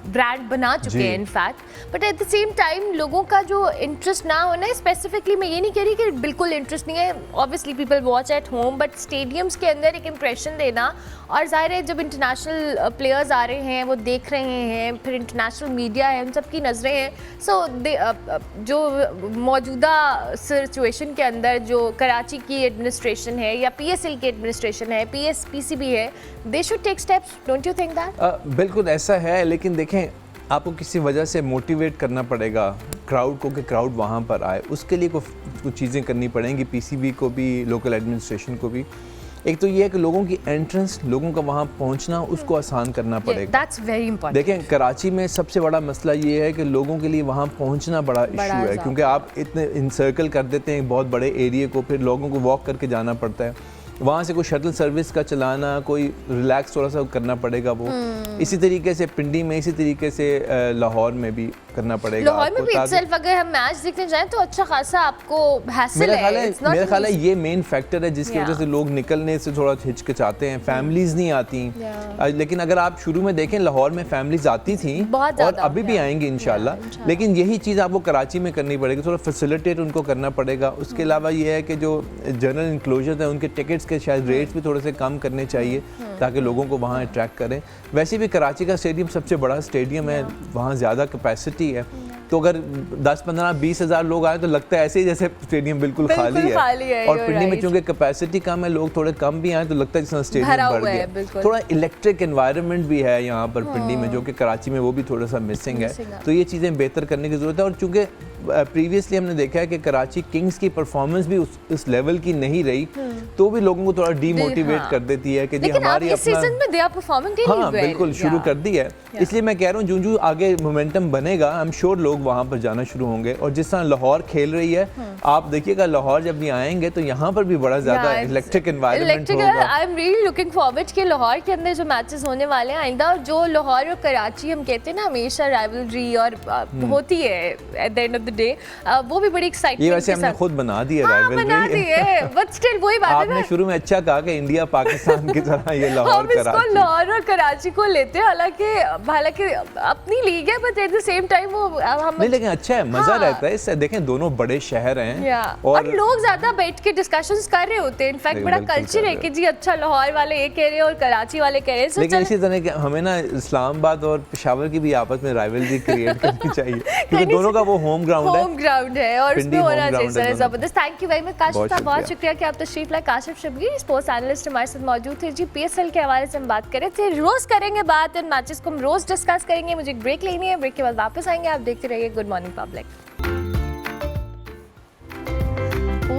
ब्रांड बना चुके हैं in fact, but at the same time लोगों का जो इंटरेस्ट ना होना है, स्पेसिफिकली मैं ये नहीं कह रही कि बिल्कुल इंटरेस्ट नहीं है, obviously people watch at home, but stadiums के अंदर एक इम्प्रेशन देना, और ज़ाहिर है जब इंटरनेशनल प्लेयर्स आ रहे हैं, वो देख रहे हैं, फिर इंटरनेशनल मीडिया है, उन सब की नज़रें हैं, सो जो मौजूदा सिचुएशन के अंदर जो कराची की एडमिनिस्ट्रेशन है या PSL की एडमिनिस्ट्रेशन है, PCB है, they should take steps, don't you think that? बिल्कुल ऐसा है, लेकिन देखें आपको किसी वजह से मोटिवेट करना पड़ेगा क्राउड को कि क्राउड वहाँ पर आए, उसके लिए कुछ चीज़ें करनी पड़ेंगी PCB को भी, लोकल एडमिनिस्ट्रेशन को भी। एक तो ये है कि लोगों की एंट्रेंस, लोगों का वहाँ पहुँचना, उसको आसान करना पड़ेगा। That's very important. देखें कराची में सबसे बड़ा मसला ये है कि लोगों के लिए वहाँ पहुँचना बड़ा इशू है, क्योंकि आप इतने इंसर्कल कर देते हैं बहुत बड़े एरिया को, फिर लोगों को वॉक करके जाना पड़ता है। वहाँ से कोई शटल सर्विस का चलाना, कोई रिलैक्स थोड़ा सा करना पड़ेगा वो। इसी तरीके से पिंडी में, इसी तरीके से लाहौर में भी करना पड़ेगा। लाहौर में भी इटसेल्फ अगर हम मैच देखने जाएं तो अच्छा खासा आपको हैसल है। मेरा ख्याल है ये मेन फैक्टर है जिसकी वजह से लोग निकलने से थोड़ा हिचकिचाते हैं, फैमिलीज नहीं आती। लेकिन अगर आप शुरू में देखें लाहौर में फैमिलीज आती थी और अभी भी आएंगी इंशाल्लाह, लेकिन यही चीज़ आपको कराची में करनी पड़ेगी, थोड़ा फैसिलिटेट उनको करना पड़ेगा। उसके अलावा ये है कि जो जनरल इंक्लोजर हैं उनके टिकट्स के शायद रेट्स भी थोड़े से कम करने चाहिए ताकि लोगों को वहाँ अट्रैक्ट करें। वैसे भी कराची का स्टेडियम सबसे बड़ा स्टेडियम है, वहाँ ज़्यादा कैपेसिटी है, तो अगर 10, 15, 20 हज़ार लोग आए तो लगता है ऐसे ही जैसे स्टेडियम बिल्कुल खाली है। और पिंडी में चूंकि कैपेसिटी कम है, लोग थोड़े कम भी आए तो लगता है जैसे स्टेडियम भर गया। थोड़ा इलेक्ट्रिक एनवायरनमेंट भी है यहाँ पर पिंडी में, जो कि कराची में वो भी थोड़ा सा मिसिंग है। तो ये चीज़ें बेहतर करने की ज़रूरत है। और चूँकि प्रीवियसली हमने देखा है कि कराची किंग्स की परफॉर्मेंस भी उस लेवल की नहीं रही, तो भी लोगों को थोड़ा डीमोटिवेट कर देती है कि जी हमारी हाँ बिल्कुल शुरू कर दी है। इसलिए मैं कह रहा हूँ जो आगे मोमेंटम बनेगा, आई एम श्योर लोग वहाँ पर जाना शुरू होंगे। और जिस तरह लाहौर खेल रही है, आप देखिएगा लाहौर जब भी आएंगे तो यहाँ पर भी बड़ा ज़्यादा इलेक्ट्रिक एनवायरनमेंट होगा। आई एम रियली लुकिंग फॉरवर्ड कि लाहौर के अंदर जो मैचेस होने वाले हैं आइंदा, और जो लाहौर और कराची हम कहते हैं ना हमेशा राइवलरी और होती है at the end of the day, वो भी बड़ी एक्साइटमेंट। ये वैसे हमने खुद बना दी है राइवलरी, बट स्टिल वही बात है। आपने शुरू में अच्छा कहा कि इंडिया पाकिस्तान की तरह ये लाहौर कराची, लाहौर और कराची को लेते हैं, हालांकि अपनी लीग है, but at the same time वो हम नहीं, लेकिन अच्छा है, मजा रहता है इससे। देखें दोनों बड़े शहर हैं और लोग ज्यादा बैठ के डिस्कशंस कर रहे होते हैं। इनफैक्ट बड़ा कल्चर है कि जी अच्छा लाहौर वाले ये कह रहे हैं और कराची वाले कह रहे हैं। लेकिन इसी तरह हमें ना इस्लामाबाद और पेशावर की भी आपस में राइवलरी क्रिएट करनी चाहिए, क्योंकि दोनों का वो होम ग्राउंड है और उसमें होना चाहिए जबरदस्त। Thank you very much Kashif साहब, बहुत शुक्रिया कि आप तशरीफ लाए। काशिफ शबगी स्पोर्ट्स एनालिस्ट हमारे साथ मौजूद थे जी। पीएसएल के हवाले से हम बात कर रहे थे, रोज करेंगे बात, इन मैचेस को हम रोज डिस्कस करेंगे। मुझे एक ब्रेक लेनी है, ब्रेक के बाद वापस आएंगे। आप देखते रहिए good morning public.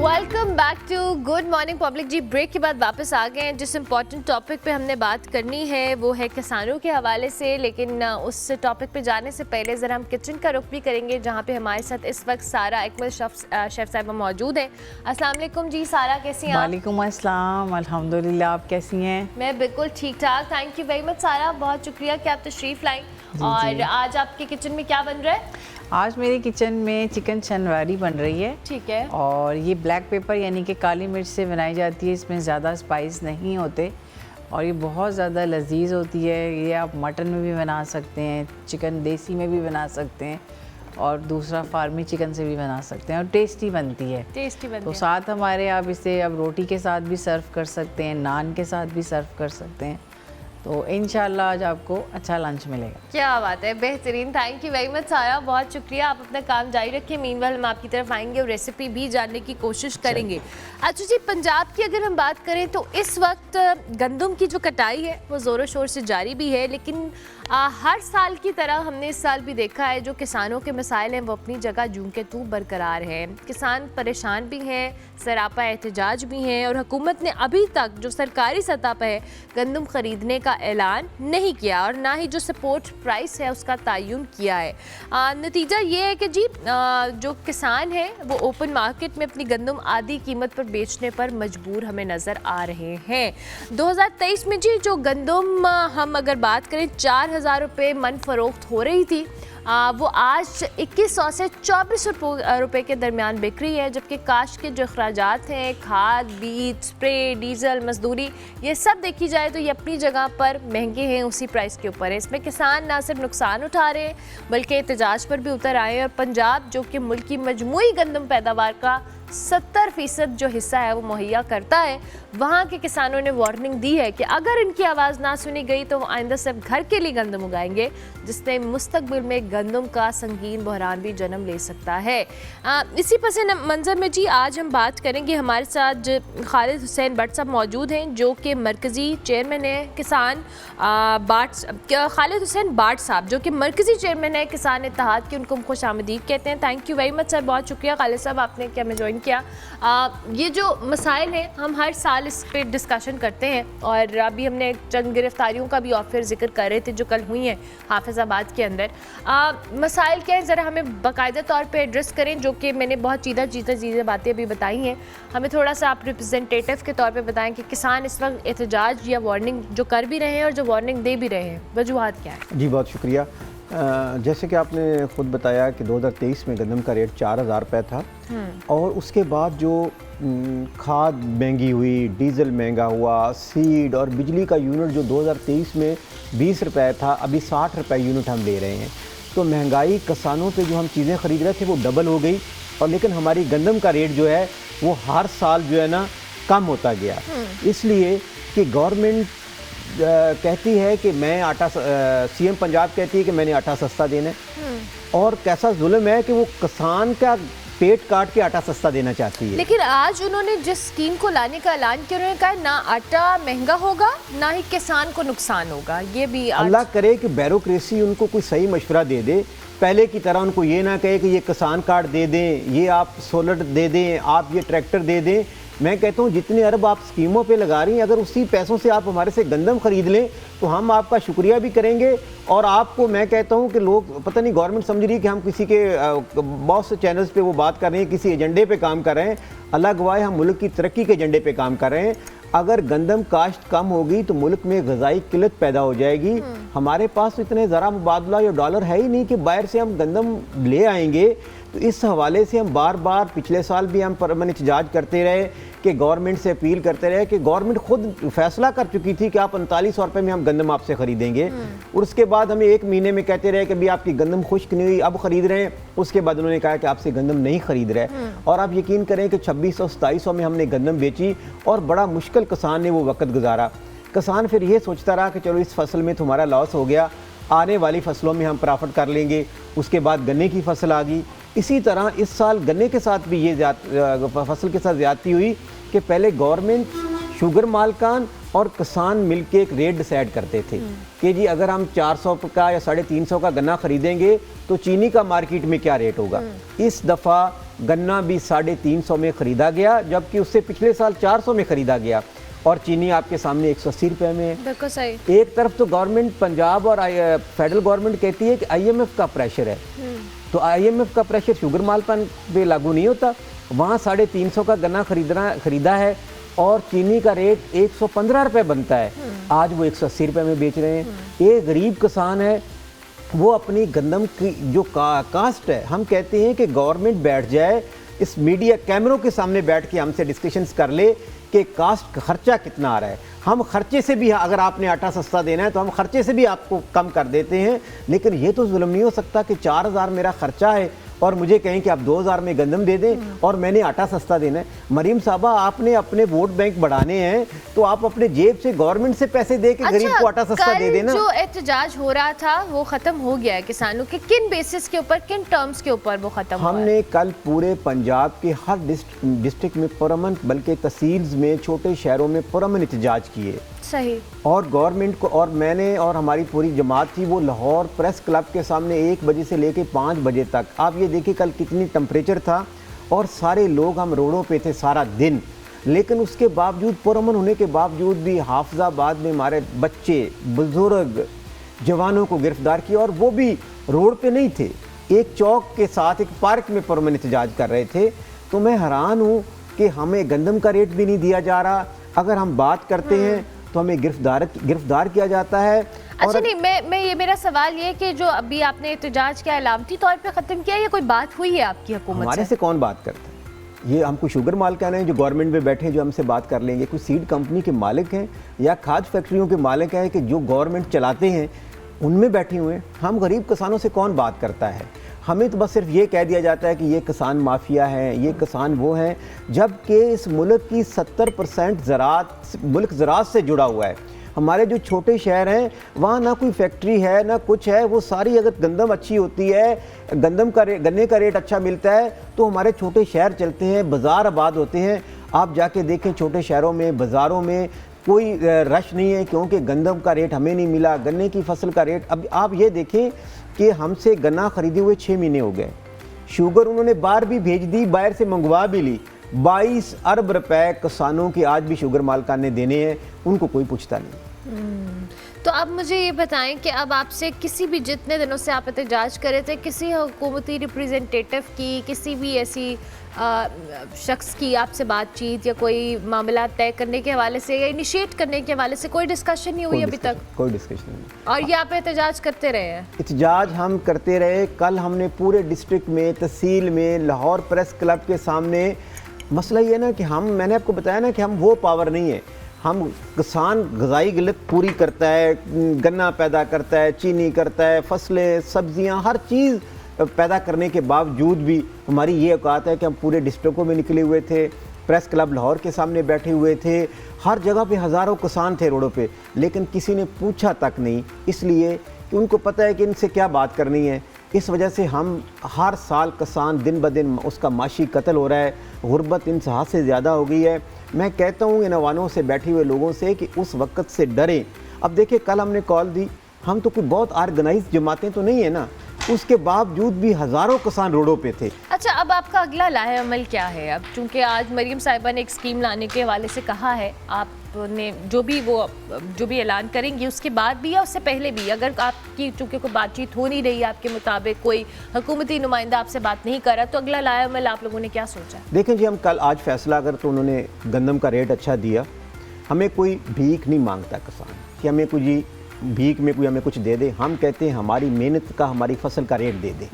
Welcome back to good morning public ji. Break के बाद वापस आ गए हैं। जिस इम्पॉर्टेंट टॉपिक पे हमने बात करनी है वो है किसानों के हवाले से, लेकिन उस टॉपिक पे जाने से पहले ज़रा हम किचन का रुख भी करेंगे, जहाँ पे हमारे साथ इस वक्त सारा अकमल शेफ साहिबा मौजूद हैं। अस्सलाम वालेकुम जी, सारा कैसी हैं आप? वालेकुम अस्सलाम, अल्हम्दुलिल्लाह, आप कैसी हैं? मैं बिल्कुल ठीक ठाक, थैंक यू वेरी मच सारा, बहुत शुक्रिया कि आप तशरीफ़ लाई। और आज आपके किचन में क्या बन रहा है? आज मेरे किचन में चिकन शनवारी बन रही है। ठीक है। और ये ब्लैक पेपर यानी कि काली मिर्च से बनाई जाती है, इसमें ज़्यादा स्पाइस नहीं होते और ये बहुत ज़्यादा लजीज होती है। ये आप मटन में भी बना सकते हैं, चिकन देसी में भी बना सकते हैं और दूसरा फार्मी चिकन से भी बना सकते हैं और टेस्टी बनती है। तो साथ हमारे आप इसे अब रोटी के साथ भी सर्व कर सकते हैं, नान के साथ भी सर्व कर सकते हैं। तो इंशाल्लाह आज आपको अच्छा लंच मिलेगा। क्या बात है, बेहतरीन, थैंक यू वेरी मच सारा, बहुत शुक्रिया। आप अपना काम जारी रखिए, मीनवाइल हम आपकी तरफ आएंगे और रेसिपी भी जानने की कोशिश करेंगे। अच्छा जी, पंजाब की अगर हम बात करें तो इस वक्त गंदम की जो कटाई है वो ज़ोरों शोर से जारी भी है, लेकिन हर साल की तरह हमने इस साल भी देखा है जो किसानों के मसाइल हैं वो अपनी जगह जूं के तू बरकरार हैं। किसान परेशान भी हैं, सरापा एहतजाज भी हैं और हुकूमत ने अभी तक जो सरकारी सतह पर है गंदम ख़रीदने का ऐलान नहीं किया और ना ही जो सपोर्ट प्राइस है उसका तयन किया है। नतीजा ये है कि जी जो किसान हैं वो ओपन मार्केट में अपनी गंदम आधी कीमत पर बेचने पर मजबूर हमें नज़र आ रहे हैं। 2023 में जी जो गंदम हम अगर बात करें 4,000 रुपये मन फरोख्त हो रही थी, वो आज 2100 से 2400 रुपये के दरमियान बिक रही है, जबकि काश्त के जो अखराजात हैं, खाद, बीज, स्प्रे, डीजल, मजदूरी, ये सब देखी जाए तो ये अपनी जगह पर महंगे हैं, उसी प्राइस के ऊपर है। इसमें किसान ना सिर्फ नुकसान उठा रहे हैं बल्कि एहतजाज पर भी उतर आए हैं और पंजाब जो कि मुल्क की मजमूई गंदम पैदावार का 70% जो हिस्सा है वो मुहैया करता है, वहाँ के किसानों ने वार्निंग दी है कि अगर इनकी आवाज़ ना सुनी गई तो वो आइंदा सिर्फ घर के लिए गंदम उगाएंगे, जिससे मुस्तकबिल में गंदम का संगीन बहरान भी जन्म ले सकता है। इसी पस मंज़र में जी आज हम बात करेंगे, हमारे साथ खालिद हुसैन भट्ट साहब मौजूद हैं जो कि मरकज़ी चेयरमैन है किसान खालिद हुसैन भट्ट साहब जो कि मरकज़ी चेयरमैन है किसान इत्तेहाद के, उनको हम खुश आमदीद कहते हैं। Thank you very much sir, बहुत शुक्रिया खालिद साहब, आपने क्या हमें ज्वाइन किया। ये जो मसाइल हैं हम हर साल इस पे डिस्कशन करते हैं, और अभी हमने चंद गिरफ्तारियों का भी और फिर जिक्र कर रहे थे जो कल हुई हैं हाफिज़ाबाद के अंदर। मसाइल क्या है, ज़रा हमें बाकायदा तौर पे एड्रेस करें, जो कि मैंने बहुत चीज़ें बातें अभी बताई हैं। हमें थोड़ा सा आप रिप्रेजेंटेटिव के तौर पे बताएं कि किसान इस वक्त एहतजाज या वार्निंग जो कर भी रहे हैं और जो वार्निंग दे भी रहे हैं, वजूहात क्या है? जी बहुत शुक्रिया। जैसे कि आपने ख़ुद बताया कि 2023 में गंदम का रेट 4,000 रुपये था, और उसके बाद जो खाद महंगी हुई, डीज़ल महंगा हुआ, सीड और बिजली का यूनिट जो 2023 में 20 रुपये था, अभी 60 रुपये यूनिट हम ले रहे हैं। तो महंगाई किसानों पे जो हम चीज़ें ख़रीद रहे थे वो डबल हो गई, और लेकिन हमारी गंदम का रेट जो है वो हर साल जो है ना कम होता गया। इसलिए कि गवर्नमेंट कहती है कि मैं आटा, सीएम पंजाब कहती है कि मैंने आटा सस्ता देना है, और कैसा जुल्म है कि वो किसान का पेट काट के आटा सस्ता देना चाहती है। लेकिन आज उन्होंने जिस स्कीम को लाने का ऐलान किया, उन्होंने कहा ना आटा महंगा होगा ना ही किसान को नुकसान होगा। ये भी अल्लाह करे कि ब्यूरोक्रेसी उनको कोई सही मशवरा दे दे, पहले की तरह उनको ये ना कहे कि ये किसान कार्ड दे दें, ये आप सोलर दे दें, आप ये ट्रैक्टर दे दें। मैं कहता हूँ जितने अरब आप स्कीमों पे लगा रही हैं, अगर उसी पैसों से आप हमारे से गंदम खरीद लें तो हम आपका शुक्रिया भी करेंगे। और आपको मैं कहता हूँ कि लोग पता नहीं गवर्नमेंट समझ रही है कि हम किसी के बहुत से चैनल्स पे वो बात कर रहे हैं, किसी एजेंडे पे काम कर रहे हैं। अल्लाह गवाह हम मुल्क की तरक्की के एजेंडे पे काम कर रहे हैं। अगर गंदम काश्त कम होगी तो मुल्क में ग़िज़ाई किल्लत पैदा हो जाएगी। हमारे पास तो इतने ज़रा मुबादला या डॉलर है ही नहीं कि बाहर से हम गंदम ले आएंगे। तो इस हवाले से हम बार बार, पिछले साल भी हम परमन एहतजाज करते रहे कि गवर्नमेंट से अपील करते रहे कि गवर्नमेंट खुद फैसला कर चुकी थी कि आप 4500 रुपये में हम गंदम आपसे ख़रीदेंगे, और उसके बाद हमें एक महीने में कहते रहे कि भी आपकी गंदम खुश्क नहीं हुई, अब ख़रीद रहे हैं। उसके बाद उन्होंने कहा कि आपसे गंदम नहीं ख़रीद रहे, और आप यकीन करें कि 2600-2700 में हमने गंदम बेची, और बड़ा मुश्किल किसान ने वो वक्त गुजारा। किसान फिर ये सोचता रहा कि चलो इस फसल में तुम्हारा लॉस हो गया, आने वाली फसलों में हम प्रॉफिट कर लेंगे। उसके बाद गन्ने की फसल आ गई। इसी तरह इस साल गन्ने के साथ भी ये फसल के साथ ज़्यादती हुई कि पहले गवर्नमेंट, शुगर मालकान और किसान मिलके एक रेट डिसाइड करते थे कि जी अगर हम 400 का या 350 का गन्ना खरीदेंगे तो चीनी का मार्केट में क्या रेट होगा। इस दफ़ा गन्ना भी 350 में ख़रीदा गया, जबकि उससे पिछले साल 400 में ख़रीदा गया, और चीनी आपके सामने 180 रुपये में है। बिल्कुल सही। एक तरफ तो गवर्नमेंट पंजाब और फेडरल गवर्नमेंट कहती है कि IMF का प्रेशर है, तो IMF का प्रेशर शुगर मालकान पे लागू नहीं होता। वहाँ 350 का गन्ना खरीदा है, और चीनी का रेट 115 रुपये बनता है, आज वो 180 रुपये में बेच रहे हैं। एक गरीब किसान है, वो अपनी गंदम की जो कास्ट है, हम कहते हैं कि गवर्नमेंट बैठ जाए, इस मीडिया कैमरों के सामने बैठ के हमसे डिस्कशंस कर ले कि कास्ट खर्चा कितना आ रहा है। हम खर्चे से भी, अगर आपने आटा सस्ता देना है तो हम खर्चे से भी आपको कम कर देते हैं, लेकिन ये तो जुल्म नहीं हो सकता कि 4000 मेरा खर्चा है और मुझे कहें कि आप 2000 में गंदम दे दें और मैंने आटा सस्ता देना है। मरीम साहबा, आपने अपने वोट बैंक बढ़ाने हैं तो आप अपने जेब से, गवर्नमेंट से पैसे दे के गरीब को आटा सस्ता दे देना। जो एहतजाज हो रहा था वो खत्म हो गया है किसानों के, किन बेसिस के ऊपर, किन टर्म्स के ऊपर वो खत्म हुआ है? हमने कल पूरे पंजाब के हर डिस्ट्रिक्ट में पुरअमन, बल्कि तहसील्स में, छोटे शहरों में पुरअमन एहतजाज किए। सही। और गवर्नमेंट को, और मैंने और हमारी पूरी जमात थी वो लाहौर प्रेस क्लब के सामने 1 बजे से लेके 5 बजे तक। आप ये देखिए कल कितनी टेम्परेचर था, और सारे लोग हम रोडों पे थे सारा दिन। लेकिन उसके बावजूद, पुरअमन होने के बावजूद भी हाफिज़ाबाद में हमारे बच्चे, बुजुर्ग, जवानों को गिरफ्तार किया, और वो भी रोड पे नहीं थे, एक चौक के साथ एक पार्क में पुरअमन एहतजाज कर रहे थे। तो मैं हैरान हूँ कि हमें गंदम का रेट भी नहीं दिया जा रहा, अगर हम बात करते हैं तो हमें गिरफ्तार किया जाता है। अच्छा, नहीं, मैं ये, मेरा सवाल ये कि जो अभी आपने एहतजाज क्या अलामती तौर पे ख़त्म किया, या कोई बात हुई है आपकी हुकूमत हमारे से कौन बात करता है? ये हमको शुगर मालिकान हैं जो गवर्नमेंट में बैठे हैं, जो हमसे बात कर लेंगे। कोई सीड कंपनी के मालिक हैं या खाद फैक्ट्रियों के मालिक हैं कि जो गवर्नमेंट चलाते हैं, उनमें बैठे हुए हैं। हम गरीब किसानों से कौन बात करता है? हमें तो बस सिर्फ ये कह दिया जाता है कि ये किसान माफिया है, ये किसान वो हैं, जबकि इस मुल्क की 70% मुल्क ज़राअत से जुड़ा हुआ है। हमारे जो छोटे शहर हैं वहाँ ना कोई फैक्ट्री है ना कुछ है, वो सारी, अगर गंदम अच्छी होती है, गन्ने का रेट अच्छा मिलता है तो हमारे छोटे शहर चलते हैं, बाज़ार आबाद होते हैं। आप जाके देखें छोटे शहरों में, बाज़ारों में कोई रश नहीं है, क्योंकि गंदम का रेट हमें नहीं मिला, गन्ने की फसल का रेट। अब आप ये देखें कि हमसे गन्ना खरीदे हुए 6 महीने हो गए, शुगर उन्होंने बाहर भी भेज दी, बाहर से मंगवा भी ली, 22 अरब रुपए किसानों की आज भी शुगर मालकान ने देने हैं, उनको कोई पूछता नहीं। तो अब मुझे ये बताएं कि अब आपसे किसी भी, जितने दिनों से आप एहतजाज कर रहे थे, किसी हुकूमती रिप्रेजेंटेटिव की, किसी भी ऐसी शख्स की आपसे बातचीत या कोई मामला तय करने के हवाले से या इनिशिएट करने के हवाले से कोई डिस्कशन नहीं हुई अभी तक? कोई डिस्कशन नहीं। और ये आप एहतजाज करते रहे हैं? एहतजाज हम करते रहे। कल हमने पूरे डिस्ट्रिक्ट में, तहसील में, लाहौर प्रेस क्लब के सामने, मसला ये ना कि मैंने आपको बताया ना कि हम वो पावर नहीं है। हम किसान ग़िज़ाई गिलत पूरी करता है, गन्ना पैदा करता है, चीनी करता है, फसलें, सब्जियां, हर चीज़ पैदा करने के बावजूद भी हमारी ये औकात है कि हम पूरे डिस्ट्रिक्टों में निकले हुए थे, प्रेस क्लब लाहौर के सामने बैठे हुए थे, हर जगह पे हज़ारों किसान थे रोडों पे, लेकिन किसी ने पूछा तक नहीं, इसलिए कि उनको पता है कि इनसे क्या बात करनी है। इस वजह से हम हर साल किसान दिन ब दिन उसका माशी कत्ल हो रहा है, गुर्बत इंतहा से ज़्यादा हो गई है। मैं कहता हूँ इन अवानों से, बैठे हुए लोगों से, कि उस वक्त से डरें। अब देखिए, कल हमने कॉल दी, हम तो कोई बहुत ऑर्गेनाइज जमातें तो नहीं है ना, उसके बावजूद भी हज़ारों किसान रोडों पे थे। अच्छा, अब आपका अगला लाहे अमल क्या है? अब चूँकि आज मरीम साहिबा ने एक स्कीम लाने के हवाले से कहा है, आपने जो भी ऐलान करेंगी उसके बाद भी या उससे पहले भी, अगर आपकी चूँकि कोई बातचीत हो नहीं रही आपके मुताबिक, कोई हुकूमती नुमाइंदा आपसे बात नहीं कर रहा, तो अगला लाहे अमल आप लोगों ने क्या सोचा? देखें जी, हम कल आज फैसला अगर तो उन्होंने गंदम का रेट अच्छा दिया, हमें कोई भीख नहीं मांगता किसान कि हमें कोई जी भीख में कोई हमें कुछ दे दे। हम कहते हैं हमारी मेहनत का, हमारी फसल का रेट दे दे।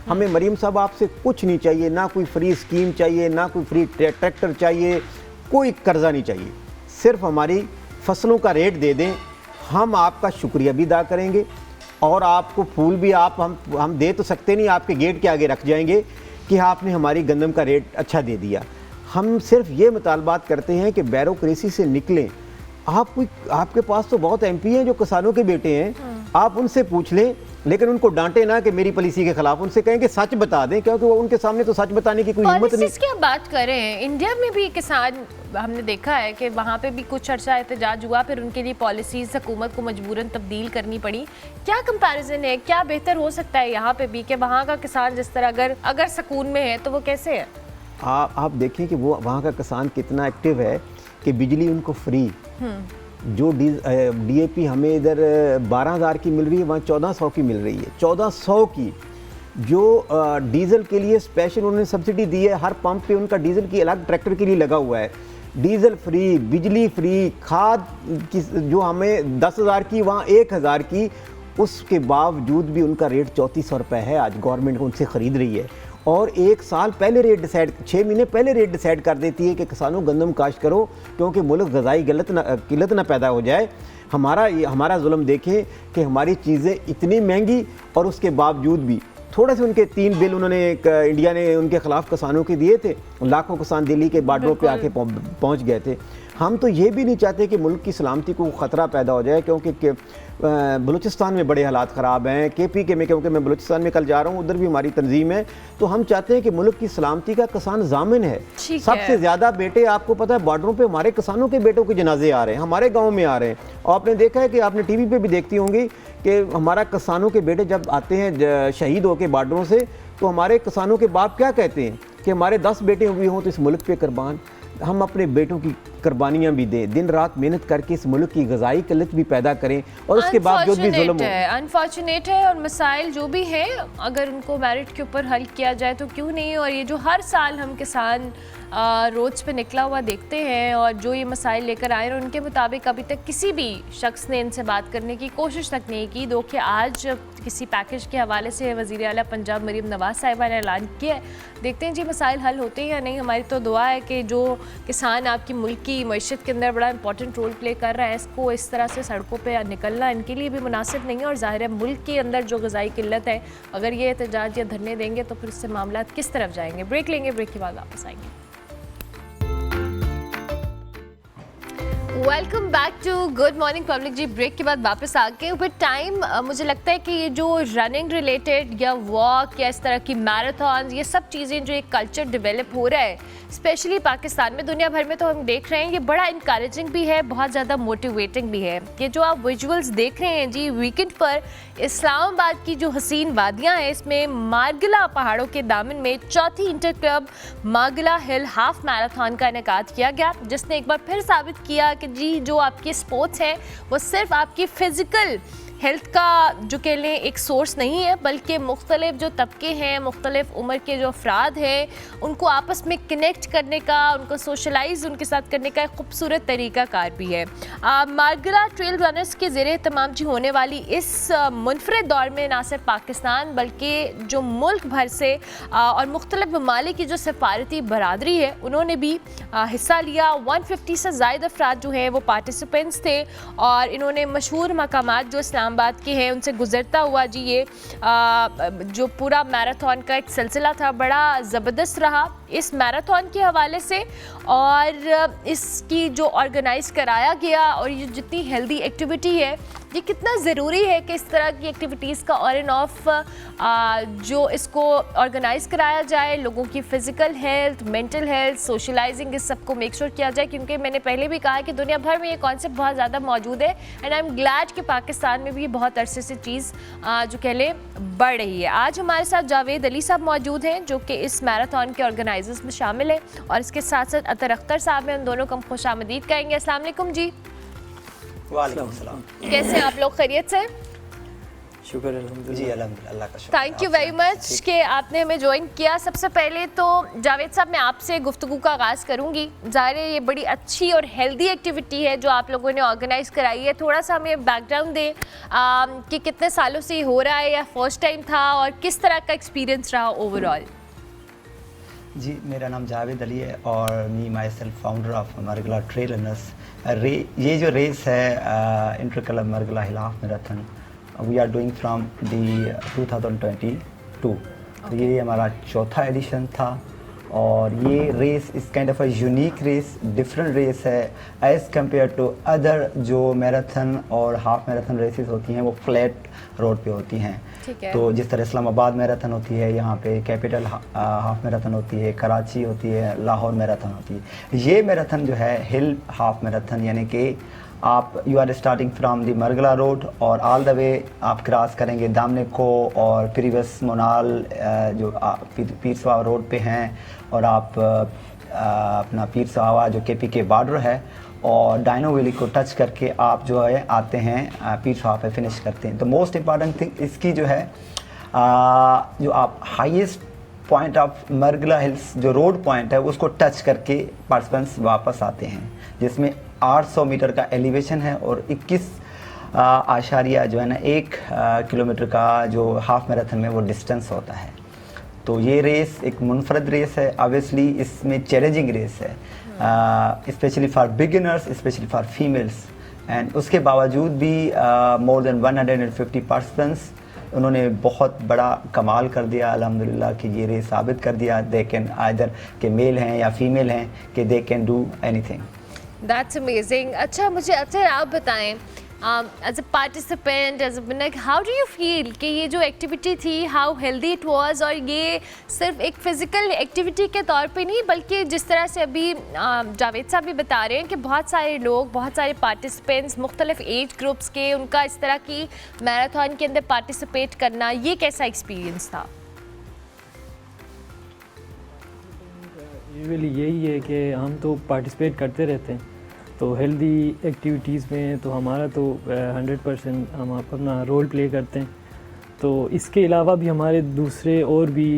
हमें मरीम साहब आपसे कुछ नहीं चाहिए, ना कोई फ्री स्कीम चाहिए, ना कोई फ्री ट्रैक्टर चाहिए, कोई कर्जा नहीं चाहिए, सिर्फ हमारी फसलों का रेट दे दें। हम आपका शुक्रिया भी अदा करेंगे और आपको फूल भी हम दे तो सकते नहीं, आपके गेट के आगे रख जाएंगे कि आपने हमारी गंदम का रेट अच्छा दे दिया। हम सिर्फ ये मुतालबात करते हैं कि ब्यूरोक्रेसी से निकलें। आपके पास तो बहुत एमपी हैं जो किसानों के बेटे हैं, आप उनसे पूछ लें, लेकिन उनको डांटे ना कि मेरी पॉलिसी के खिलाफ। उनसे कहें कि सच बता दें, क्योंकि वो उनके सामने तो सच बताने की कोई हिम्मत नहीं। की आप बात कर रहे हैं, इंडिया में भी किसान, हमने देखा है कि वहाँ पे भी कुछ अर्सा एहतजाज हुआ, फिर उनके लिए पॉलिसीज हुकूमत को मजबूरन तब्दील करनी पड़ी। क्या कंपैरिजन है, क्या बेहतर हो सकता है यहाँ पे भी कि वहाँ का किसान जिस तरह अगर सुकून में है तो वो कैसे है? आप देखें कि वो वहाँ का किसान कितना एक्टिव है कि बिजली उनको फ्री, जो डीएपी हमें इधर 12,000 की मिल रही है, वहाँ 1400 की मिल रही है। 1400 की जो डीजल के लिए स्पेशल उन्होंने सब्सिडी दी है, हर पंप पे उनका डीजल की अलग ट्रैक्टर के लिए लगा हुआ है। डीजल फ्री, बिजली फ्री, खाद की जो हमें 10,000 की वहाँ 1,000 की, उसके बावजूद भी उनका रेट 3400 रुपये है। आज गवर्नमेंट उनसे ख़रीद रही है और 1 साल पहले रेट डिसाइड, 6 महीने पहले रेट डिसाइड कर देती है कि किसानों गंदम काश्त करो, क्योंकि मुल्क ग़िज़ाई किल्लत ना पैदा हो जाए। हमारा जुल्म देखें कि हमारी चीज़ें इतनी महंगी और उसके बावजूद भी थोड़े से उनके 3 बिल उन्होंने इंडिया ने उनके ख़िलाफ़ किसानों के दिए थे। लाखों किसान दिल्ली के बार्डरों पे आके पहुंच गए थे। हम तो ये भी नहीं चाहते कि मुल्क की सलामती को ख़तरा पैदा हो जाए, क्योंकि बलूचिस्तान में बड़े हालात ख़राब हैं, KPK में, क्योंकि मैं बलूचिस्तान में कल जा रहा हूँ, उधर भी हमारी तंजीम है। तो हम चाहते हैं कि मुल्क की सलामती का किसान ज़ामिन है। सबसे ज़्यादा बेटे, आपको पता है, बॉर्डरों पे हमारे किसानों के बेटों के जनाजे आ रहे हैं, हमारे गाँव में आ रहे हैं। और आपने देखा है कि आपने TV पे भी देखती होंगी कि हमारा किसानों के बेटे जब आते हैं शहीद होकर बॉर्डरों से, तो हमारे किसानों के बाप क्या कहते हैं कि हमारे 10 बेटे भी हों तो इस मुल्क पे कुर्बान। हम अपने बेटों की कुर्बानियाँ भी दें, दिन रात मेहनत करके इस मुल्क की ग़िज़ाई किल्लत भी पैदा करें, और उसके बावजूद भी जुल्म है। अनफॉर्चुनेट है, और मसाइल जो भी हैं अगर उनको मेरिट के ऊपर हल किया जाए तो क्यों नहीं। और ये जो हर साल हम किसान रोड्स पे निकला हुआ देखते हैं और जो ये मसाइल लेकर आए, और उनके मुताबिक अभी तक किसी भी शख्स ने इनसे बात करने की कोशिश तक नहीं की। दो कि आज किसी पैकेज के हवाले से वज़ीर आला पंजाब मरीम नवाज साहिबा ने ऐलान किया है, देखते हैं जी मसाइल हल होते हैं या नहीं। हमारी तो दुआ है कि जो किसान आपकी मुल्क की मईशत के अंदर बड़ा इंपॉर्टेंट रोल प्ले कर रहा है, इसको इस तरह से सड़कों पे निकलना इनके लिए भी मुनासिब नहीं है। और ज़ाहिर है मुल्क के अंदर जो ग़िज़ाई किल्लत है, अगर ये एहतजाज या धरने देंगे तो फिर इससे मामला किस तरफ जाएंगे। ब्रेक लेंगे, ब्रेक के बाद वापस आएंगे। Welcome back to good morning public ji. Break के बाद वापस आके विद टाइम मुझे लगता है कि ये जो रनिंग रिलेटेड या वॉक या इस तरह की मैराथन, ये सब चीज़ें जो एक कल्चर डेवलप हो रहा है स्पेशली पाकिस्तान में, दुनिया भर में तो हम देख रहे हैं, ये बड़ा इनकरेजिंग भी है, बहुत ज़्यादा मोटिवेटिंग भी है। ये जो आप विजुअल्स देख रहे हैं जी वीकेंड पर, इस्लामाबाद की जो हसीन वादियाँ हैं इसमें मार्गला पहाड़ों के दामन में चौथी inter club Margalla hill half marathon का इनेकाद किया गया, जिसने एक बार फिर साबित किया कि जी जो आपके स्पोर्ट्स हैं वो सिर्फ आपकी फ़िज़िकल हेल्थ का जो कह लें एक सोर्स नहीं है, बल्कि मुख्तलिफ जो तबके हैं, मुख्तलिफ उम्र के जो अफराद हैं, उनको आपस में कनेक्ट करने का, उनको सोशलाइज उनके साथ करने का एक खूबसूरत तरीक़ाकार भी है। मार्गला ट्रेल रनर्स के ज़ेरे तमाम जी होने वाली इस मुनफरद दौर में ना सिर्फ पाकिस्तान बल्कि जो मुल्क भर से और मुख्तलिफ ममालिक की जो सफारती बरादरी है उन्होंने भी हिस्सा लिया। 150 से ज़ायद अफराद जो हैं वो पार्टिसिपेंट्स थे और इन्होंने मशहूर मकामात जो इस्लामाबाद के हैं उनसे गुजरता हुआ जी ये जो पूरा मैराथन का एक सिलसिला था बड़ा ज़बरदस्त रहा इस मैराथन के हवाले से, और इसकी जो ऑर्गेनाइज़ कराया गया और ये जितनी हेल्दी एक्टिविटी है ये कितना ज़रूरी है कि इस तरह की एक्टिविटीज़ का ऑन एंड ऑफ जो इसको ऑर्गेनाइज़ कराया जाए, लोगों की physical health, mental health, socialising, इस सब को मेक श्योर किया जाए, क्योंकि मैंने पहले भी कहा कि दुनिया भर में ये कॉन्सेप्ट बहुत ज़्यादा मौजूद है एंड आई एम ग्लैड कि पाकिस्तान में भी बहुत अरसे से चीज़ जो कह लें बढ़ रही है। आज हमारे साथ जावेद अली साहब मौजूद हैं जो कि इस मैराथन के ऑर्गेनाइजर्स में शामिल हैं और इसके साथ साथ अतर अख्तर साहब हैं, उन दोनों को हम खुशामदीद कहेंगे। अस्सलाम वालेकुम जी। वालेकुम सलाम। कैसे हैं आप लोग, खैरियत से? शुक्र अल्हम्दुलिल्लाह। जी अल्हम्दुलिल्लाह, अल्लाह का शुक्र। थैंक यू वेरी मच कि आपने हमें ज्वाइन किया। सबसे पहले तो जावेद साहब मैं आपसे गुफ्तगू का आगाज़ करूँगी। ज़ाहिर है ये बड़ी अच्छी और हेल्दी एक्टिविटी है जो आप लोगों ने ऑर्गेनाइज़ कराई है। थोड़ा सा हमें बैकग्राउंड दें कि कितने सालों से ये हो रहा है या फर्स्ट टाइम था और किस तरह का एक्सपीरियंस रहा ओवरऑल? जी मेरा नाम जावेद अली है और me myself founder of Margalla trail runners. ये जो रेस है inter club Margalla hill half marathon we are doing from the 2022। तो ये हमारा चौथा एडिशन था और ये रेस इस kind of a unique race, different race है एज़ कम्पेयर टू अदर जो मैराथन और हाफ मैराथन रेसेस होती हैं वो फ्लैट रोड पे होती हैं। तो जिस तरह इस्लामाबाद मैराथन होती है, यहाँ पे कैपिटल हाफ मैराथन होती है, कराची होती है, लाहौर मैराथन होती है। ये मैराथन जो है हिल हाफ मैराथन, यानी कि आप you are starting from the Margalla road और ऑल द वे आप क्रॉस करेंगे दामने को और प्रीवियस मोनाल जो पीर सवावा रोड पे हैं और आप अपना पीर सवावा जो केपी के बॉर्डर है और डायनो वैली को टच करके आप जो है आते हैं पीर सवावा पे फिनिश करते हैं। तो मोस्ट इम्पॉर्टेंट थिंग इसकी जो है जो आप highest point of Margalla hills जो रोड पॉइंट है उसको टच करके पार्टिसिपेंट्स वापस आते हैं, जिसमें 800 मीटर का एलिवेशन है और 21 आशारिया जो है ना 1 किलोमीटर का जो हाफ मैराथन में वो डिस्टेंस होता है। तो ये रेस एक मुनफरद रेस है, ऑब्वियसली इसमें चैलेंजिंग रेस है specially for beginners, specially for females. And उसके बावजूद भी मोर देन 150 पार्टिसिपेंट्स उन्होंने बहुत बड़ा कमाल कर दिया अल्हम्दुलिल्लाह कि ये रेस साबित कर दिया दे कैन आइदर के मेल हैं या फीमेल हैं कि they can do anything. That's amazing. अच्छा मुझे आप बताएं as a participant, as a how do you feel कि ये जो एक्टिविटी थी हाउ हेल्दी इट वाज, और ये सिर्फ एक फ़िज़िकल एक्टिविटी के तौर पे नहीं बल्कि जिस तरह से अभी जावेद साहब भी बता रहे हैं कि बहुत सारे लोग, बहुत सारे पार्टिसिपेंट्स मुख्तलिफ एज ग्रुप्स के, उनका इस तरह की मैराथन के अंदर पार्टिसिपेट करना, ये कैसा एक्सपीरियंस था? यूजुअली यही है कि हम तो पार्टिसिपेट करते रहते हैं, तो हेल्दी एक्टिविटीज़ में तो हमारा तो 100% हम अपना रोल प्ले करते हैं। तो इसके अलावा भी हमारे दूसरे और भी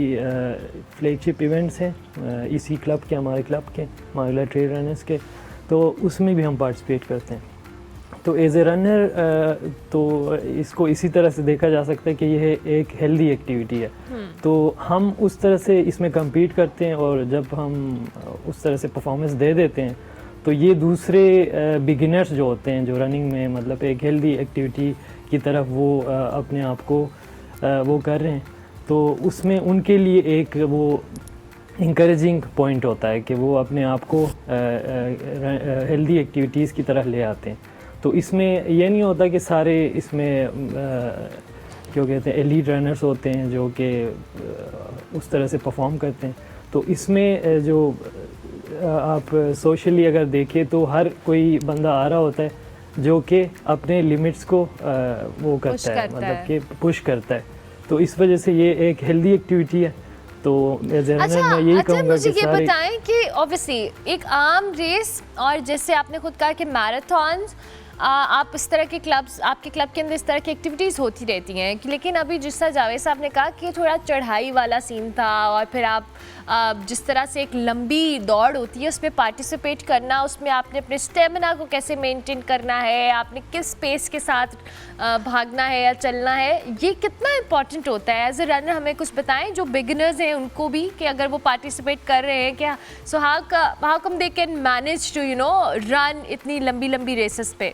फ्लैगशिप इवेंट्स हैं इसी क्लब के, हमारे क्लब के मार्गला ट्रेल रनर्स के, तो उसमें भी हम पार्टिसिपेट करते हैं। तो एज ए रनर तो इसको इसी तरह से देखा जा सकता है कि यह एक हेल्दी एक्टिविटी है, तो हम उस तरह से इसमें compete करते हैं और जब हम उस तरह से परफॉर्मेंस दे देते हैं तो ये दूसरे बिगिनर्स जो होते हैं जो रनिंग में मतलब एक हेल्दी एक्टिविटी की तरफ वो अपने आप को वो कर रहे हैं, तो उसमें उनके लिए एक वो इंकरेजिंग पॉइंट होता है कि वो अपने आप को हेल्दी एक्टिविटीज़ की तरफ ले आते हैं। तो इसमें ये नहीं होता कि सारे इसमें क्यों कहते हैं एलीट रनर्स होते हैं जो कि उस तरह से परफॉर्म करते हैं। तो इसमें जो आप सोशली अगर देखें तो हर कोई बंदा आ रहा होता है जो कि अपने लिमिट्स को वो Push करता है, करता मतलब है। कि पुश करता है। तो इस वजह से ये एक हेल्दी एक्टिविटी है। तो एज अच्छा, मैं यही अच्छा कहूँगा मुझे कि ये सारे बताएं कि ऑब्वियसली एक आम रेस और जैसे आपने खुद कहा कि मैराथन्स, आप इस तरह के क्लब्स, आपके क्लब के अंदर इस तरह की एक्टिविटीज़ होती रहती हैं कि, लेकिन अभी जिस तरह जावेद साहब ने कहा कि थोड़ा चढ़ाई वाला सीन था और फिर आप जिस तरह से एक लंबी दौड़ होती है उसमें पार्टिसिपेट करना, उसमें आपने अपने स्टेमिना को कैसे मेंटेन करना है, आपने किस पेस के साथ भागना है या चलना है, ये कितना इम्पॉर्टेंट होता है एज ए रनर। हमें कुछ बताएं जो बिगिनर्स हैं उनको भी, कि अगर वो पार्टिसिपेट कर रहे हैं क्या, so how come they can manage to run इतनी लंबी लंबी रेसेस पे।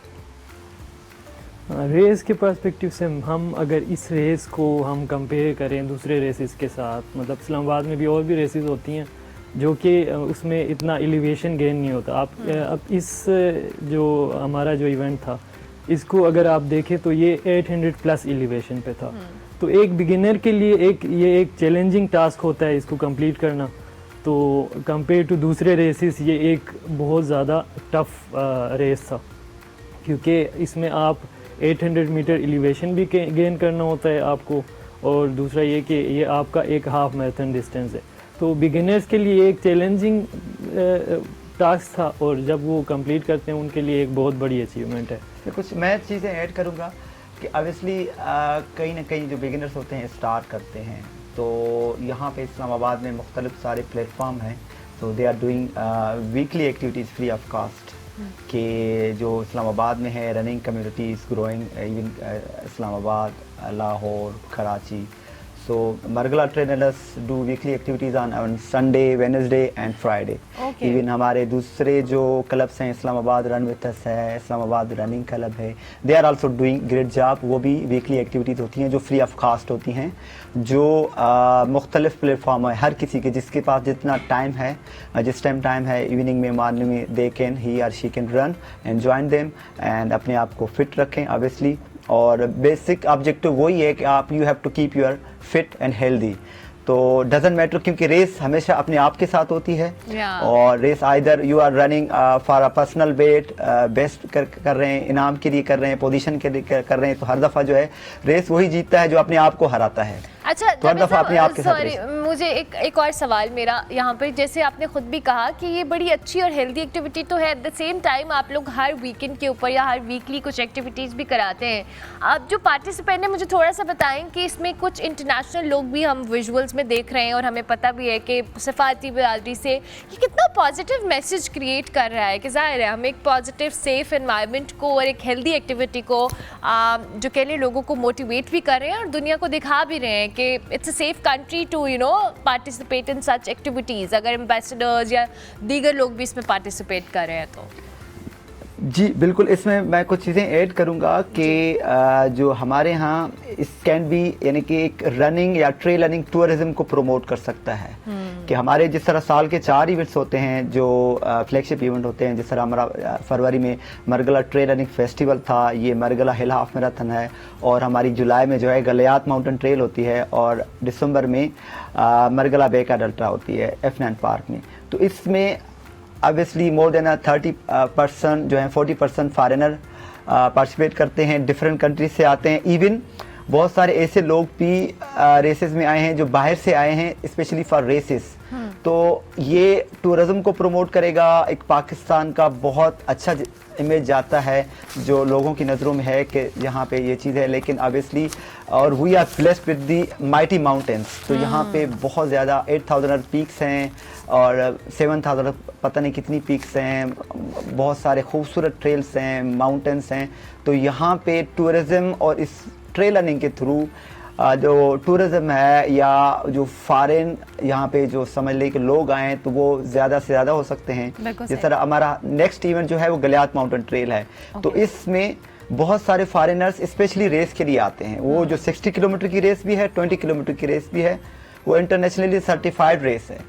रेस के पर्सपेक्टिव से हम अगर इस रेस को हम कंपेयर करें दूसरे रेसेस के साथ, मतलब इस्लामाबाद में भी और भी रेसेस होती हैं जो कि उसमें इतना एलिवेशन गेन नहीं होता। आप अब इस जो हमारा जो इवेंट था इसको अगर आप देखें तो ये 800 प्लस एलिवेशन पे था। तो एक बिगिनर के लिए ये एक चैलेंजिंग टास्क होता है इसको कंप्लीट करना। तो कंपेयर टू दूसरे रेसेस ये एक बहुत ज़्यादा टफ रेस था, क्योंकि इसमें आप 800 मीटर एलिवेशन भी गेन करना होता है आपको, और दूसरा ये कि ये आपका एक हाफ मैराथन डिस्टेंस है। तो बिगिनर्स के लिए एक चैलेंजिंग टास्क था, और जब वो कंप्लीट करते हैं उनके लिए एक बहुत बड़ी अचीवमेंट है। तो कुछ मैं चीज़ें ऐड करूँगा कि ऑब्वियसली कहीं ना कहीं जो बिगिनर्स होते हैं स्टार्ट करते हैं, तो यहाँ पे इस्लामाबाद में मुख्तलिफ सारे प्लेटफॉर्म हैं। तो they are doing weekly activities free of cost, कि जो इस्लामाबाद में है running community is growing, even Islamabad, Lahore, Karachi. So Margala trainers do weekly activities on Sunday, Wednesday and Friday. Okay. Even हमारे दूसरे जो क्लब्स हैं, इस्लामाबाद रन विथ अस है, इस्लामाबाद रनिंग क्लब है, they are also doing great job। वो भी वीकली एक्टिविटीज़ होती हैं जो फ्री ऑफ कास्ट होती हैं, जो मुख्तलिफ प्लेटफॉर्म है, हर किसी के जिसके पास जितना टाइम है, जिस टाइम है इवनिंग में, मॉर्निंग में, दे कैन ही और she can run and join them and अपने आप को फिट रखें ऑब्वियसली। और बेसिक ऑब्जेक्टिव वही है कि आप you have to keep your fit and healthy. तो डजेंट मैटर, क्योंकि रेस हमेशा अपने आप के साथ होती है। और race either you are running for a personal bet, best कर रहे हैं, इनाम के लिए कर रहे हैं, पोजीशन के लिए कर रहे हैं, तो हर दफ़ा जो है रेस वही जीतता है जो अपने आप को हराता है। अच्छा, तो हर दफ़ा अपने आप के साथ सॉरी, मुझे एक और सवाल मेरा यहाँ पे, जैसे आपने खुद भी कहा कि ये बड़ी अच्छी और हेल्दी एक्टिविटी तो है, एट द सेम टाइम आप लोग हर वीकेंड के ऊपर या हर वीकली कुछ एक्टिविटीज़ भी कराते हैं। आप जो पार्टिसिपेंट हैं मुझे थोड़ा सा बताएं कि इसमें कुछ इंटरनेशनल लोग भी हम विजुअल्स में देख रहे हैं, और हमें पता भी है कि सफारती बिरादरी से ये कितना पॉजिटिव मैसेज क्रिएट कर रहा है, कि ज़ाहिर है हम एक पॉजिटिव सेफ एनवायरनमेंट को और एक हेल्दी एक्टिविटी को जो कह लें लोगों को मोटिवेट भी कर रहे हैं और दुनिया को दिखा भी रहे हैं कि it's a safe country to participate in such activities, अगर एम्बेसडर्स या दीगर लोग भी इसमें पार्टिसिपेट कर रहे हैं तो। जी बिल्कुल, इसमें मैं कुछ चीज़ें ऐड करूंगा कि जो हमारे यहाँ इस कैन बी, यानी कि एक रनिंग या ट्रेल रनिंग टूरिज्म को प्रमोट कर सकता है। कि हमारे जिस तरह साल के 4 इवेंट्स होते हैं जो फ्लैगशिप इवेंट होते हैं, जिस तरह हमारा फरवरी में मरगला ट्रेल रनिंग फेस्टिवल था, ये मरगला हिल हाफ मैराथन है, और हमारी जुलाई में जो है गलियात माउंटेन ट्रेल होती है, और दिसंबर में मरगला बेकार अल्ट्रा होती है F9 पार्क में। तो इसमें ऑब्वियसली मोर देन 30% जो है 40% फॉरेनर पार्टिसिपेट करते हैं, डिफरेंट कंट्रीज से आते हैं। इवन बहुत सारे ऐसे लोग भी रेसेस में आए हैं जो बाहर से आए हैं स्पेशली फॉर रेसेस। तो ये टूरिज्म को प्रमोट करेगा, एक पाकिस्तान का बहुत अच्छा इमेज जाता है जो लोगों की नज़रों में है कि यहाँ पे ये चीज़ है। लेकिन ऑब्वियसली, और we are blessed with the mighty mountains, तो यहाँ पे बहुत ज़्यादा 8000 पीक्स हैं और 7000 पता नहीं कितनी पीक्स हैं, बहुत सारे खूबसूरत ट्रेल्स हैं, माउंटेन्स हैं। तो यहाँ पे टूरिज़म और इस ट्रेल रनिंग के थ्रू जो टूरिज़म है या जो फॉरेन यहाँ पे जो समझ ले कि लोग आएँ तो वो ज़्यादा से ज़्यादा हो सकते हैं। जिस तरह हमारा नेक्स्ट इवेंट जो है वो गलियात माउंटेन ट्रेल है, तो इसमें बहुत सारे फॉरेनर्स स्पेशली रेस के लिए आते हैं। वो जो 60 किलोमीटर की रेस भी है, 20 किलोमीटर की रेस भी है, वो इंटरनेशनली सर्टिफाइड रेस है।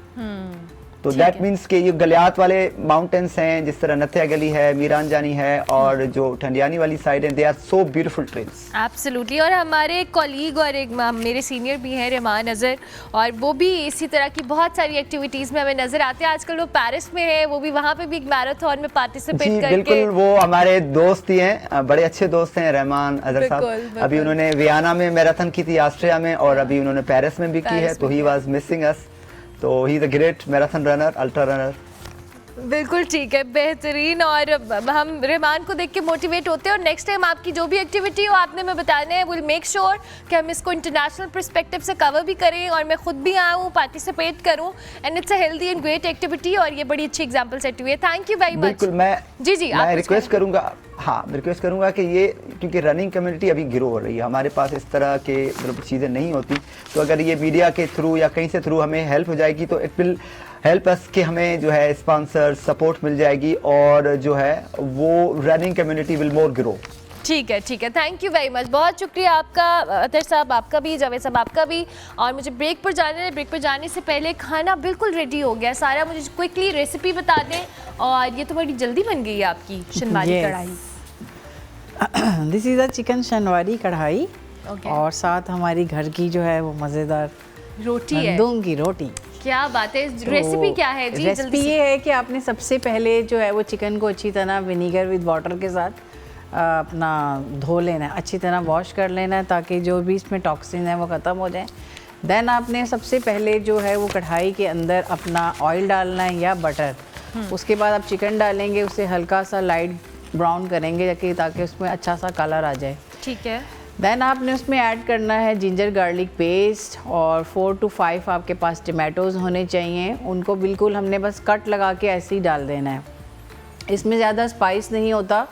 तो ठीक दैट है। मीन्स कि ये गलियात वाले माउंटेन्स हैं, जिस तरह नथिया गली है, मीरान जानी है, और जो ठंडियानी वाली साइड है, they are so beautiful trails. Absolutely. और हमारे कॉलीग और एक मेरे सीनियर भी हैं रहमान अजहर, और वो भी इसी तरह की बहुत सारी एक्टिविटीज़ में हमें नज़र आते हैं। आजकल वो पेरिस में है, वो भी वहाँ पे भी एक मैराथन में पार्टिसिपेट जी करके। बिल्कुल, वो हमारे दोस्त ही हैं, बड़े अच्छे दोस्त हैं रहमान अजहर साहब। बिल्कुल, बिल्कुल। अभी उन्होंने वियना में मैराथन की थी, ऑस्ट्रिया में, और अभी उन्होंने पेरिस में भी की है, पेरिस तो में ही किया। वाज मिसिंग अस। तो he is a great marathon runner, ultra runner. बिल्कुल ठीक है, बेहतरीन। और हम रहमान को देख के मोटिवेट होते हैं, और नेक्स्ट टाइम आपकी जो भी एक्टिविटी हो आपने में बताना है, विल मेक श्योर कि हम इसको इंटरनेशनल पर्सपेक्टिव से कवर भी करें, और मैं खुद भी आऊँ, पार्टिसिपेट करूँ, and it's a healthy and great activity, और ये बड़ी अच्छी एग्जाम्पल सेट हुई है। Thank you very much. बिल्कुल, जी मैं रिक्वेस्ट करूंगा, हाँ मैं रिक्वेस्ट करूंगा कि ये, क्योंकि रनिंग कम्युनिटी अभी ग्रो हो रही है, हमारे पास इस तरह के मतलब चीज़ें नहीं होती, तो अगर ये मीडिया के थ्रू या कहीं से थ्रू हमें हेल्प हो जाएगी तो इट विल हेल्प अस कि हमें जो है स्पॉन्सर सपोर्ट मिल जाएगी, और जो है वो running community will more grow. ठीक है, ठीक है, थैंक यू वेरी मच, बहुत शुक्रिया आपका अतर साहब, आपका भी, जावेद साहब आपका भी। और मुझे ब्रेक पर जाना है, ब्रेक पर जाने से पहले खाना बिल्कुल रेडी हो गया सारा, मुझे क्विकली रेसिपी बता दें। और ये तो बड़ी जल्दी बन गई है आपकी शनवारी Yes. कढ़ाई। दिस इज़ अ चिकन शनवारी कढ़ाई, Okay. और साथ हमारी घर की जो है वो मज़ेदार रोटी है, गंदम की रोटी। क्या बात है। तो रेसिपी क्या है जी? रेसिपी जल्दी से। ये है कि आपने सबसे पहले जो है वो चिकन को अच्छी तरह विनीगर विद वाटर के साथ अपना धो लेना है, अच्छी तरह वॉश कर लेना है, ताकि जो भी इसमें टॉक्सिन है वो ख़त्म हो जाए। देन आपने सबसे पहले जो है वो कढ़ाई के अंदर अपना ऑयल डालना है या बटर। उसके बाद आप चिकन डालेंगे, उसे हल्का सा लाइट ब्राउन करेंगे ताकि उसमें अच्छा सा कलर आ जाए। ठीक है। देन आपने उसमें ऐड करना है जिंजर गार्लिक पेस्ट, और 4 to 5 आपके पास टमाटोज़ होने चाहिए। उनको बिल्कुल हमने बस कट लगा के ऐसे ही डाल देना है, इसमें ज़्यादा स्पाइस नहीं होता।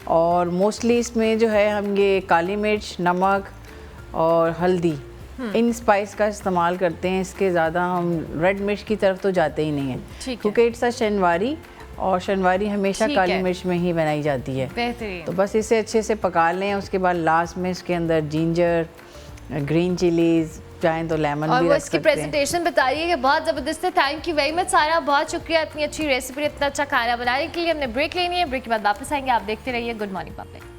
और मोस्टली इसमें जो है हम ये काली मिर्च, नमक और हल्दी, इन स्पाइस का इस्तेमाल करते हैं। इसके ज़्यादा हम रेड मिर्च की तरफ तो जाते ही नहीं हैं, ठीक है। क्योंकि इट्स अ शनवारी, और शनवारी हमेशा ठीक काली है। मिर्च में ही बनाई जाती है। बेहतरीन। तो बस इसे अच्छे से पका लें। उसके बाद लास्ट में इसके अंदर जिंजर, ग्रीन चिलीज़, चाहें तो लेमन और भी वो रख इसकी सकते हैं। प्रेजेंटेशन बताइए कि बहुत ज़बरदस्त है। थैंक यू वेरी मच सारा, बहुत शुक्रिया इतनी अच्छी रेसिपी, इतना अच्छा खाना बनाने के लिए। हमने ब्रेक लेनी है, ब्रेक के बाद वापस आएंगे। आप देखते रहिए गुड मॉर्निंग पब्लिक।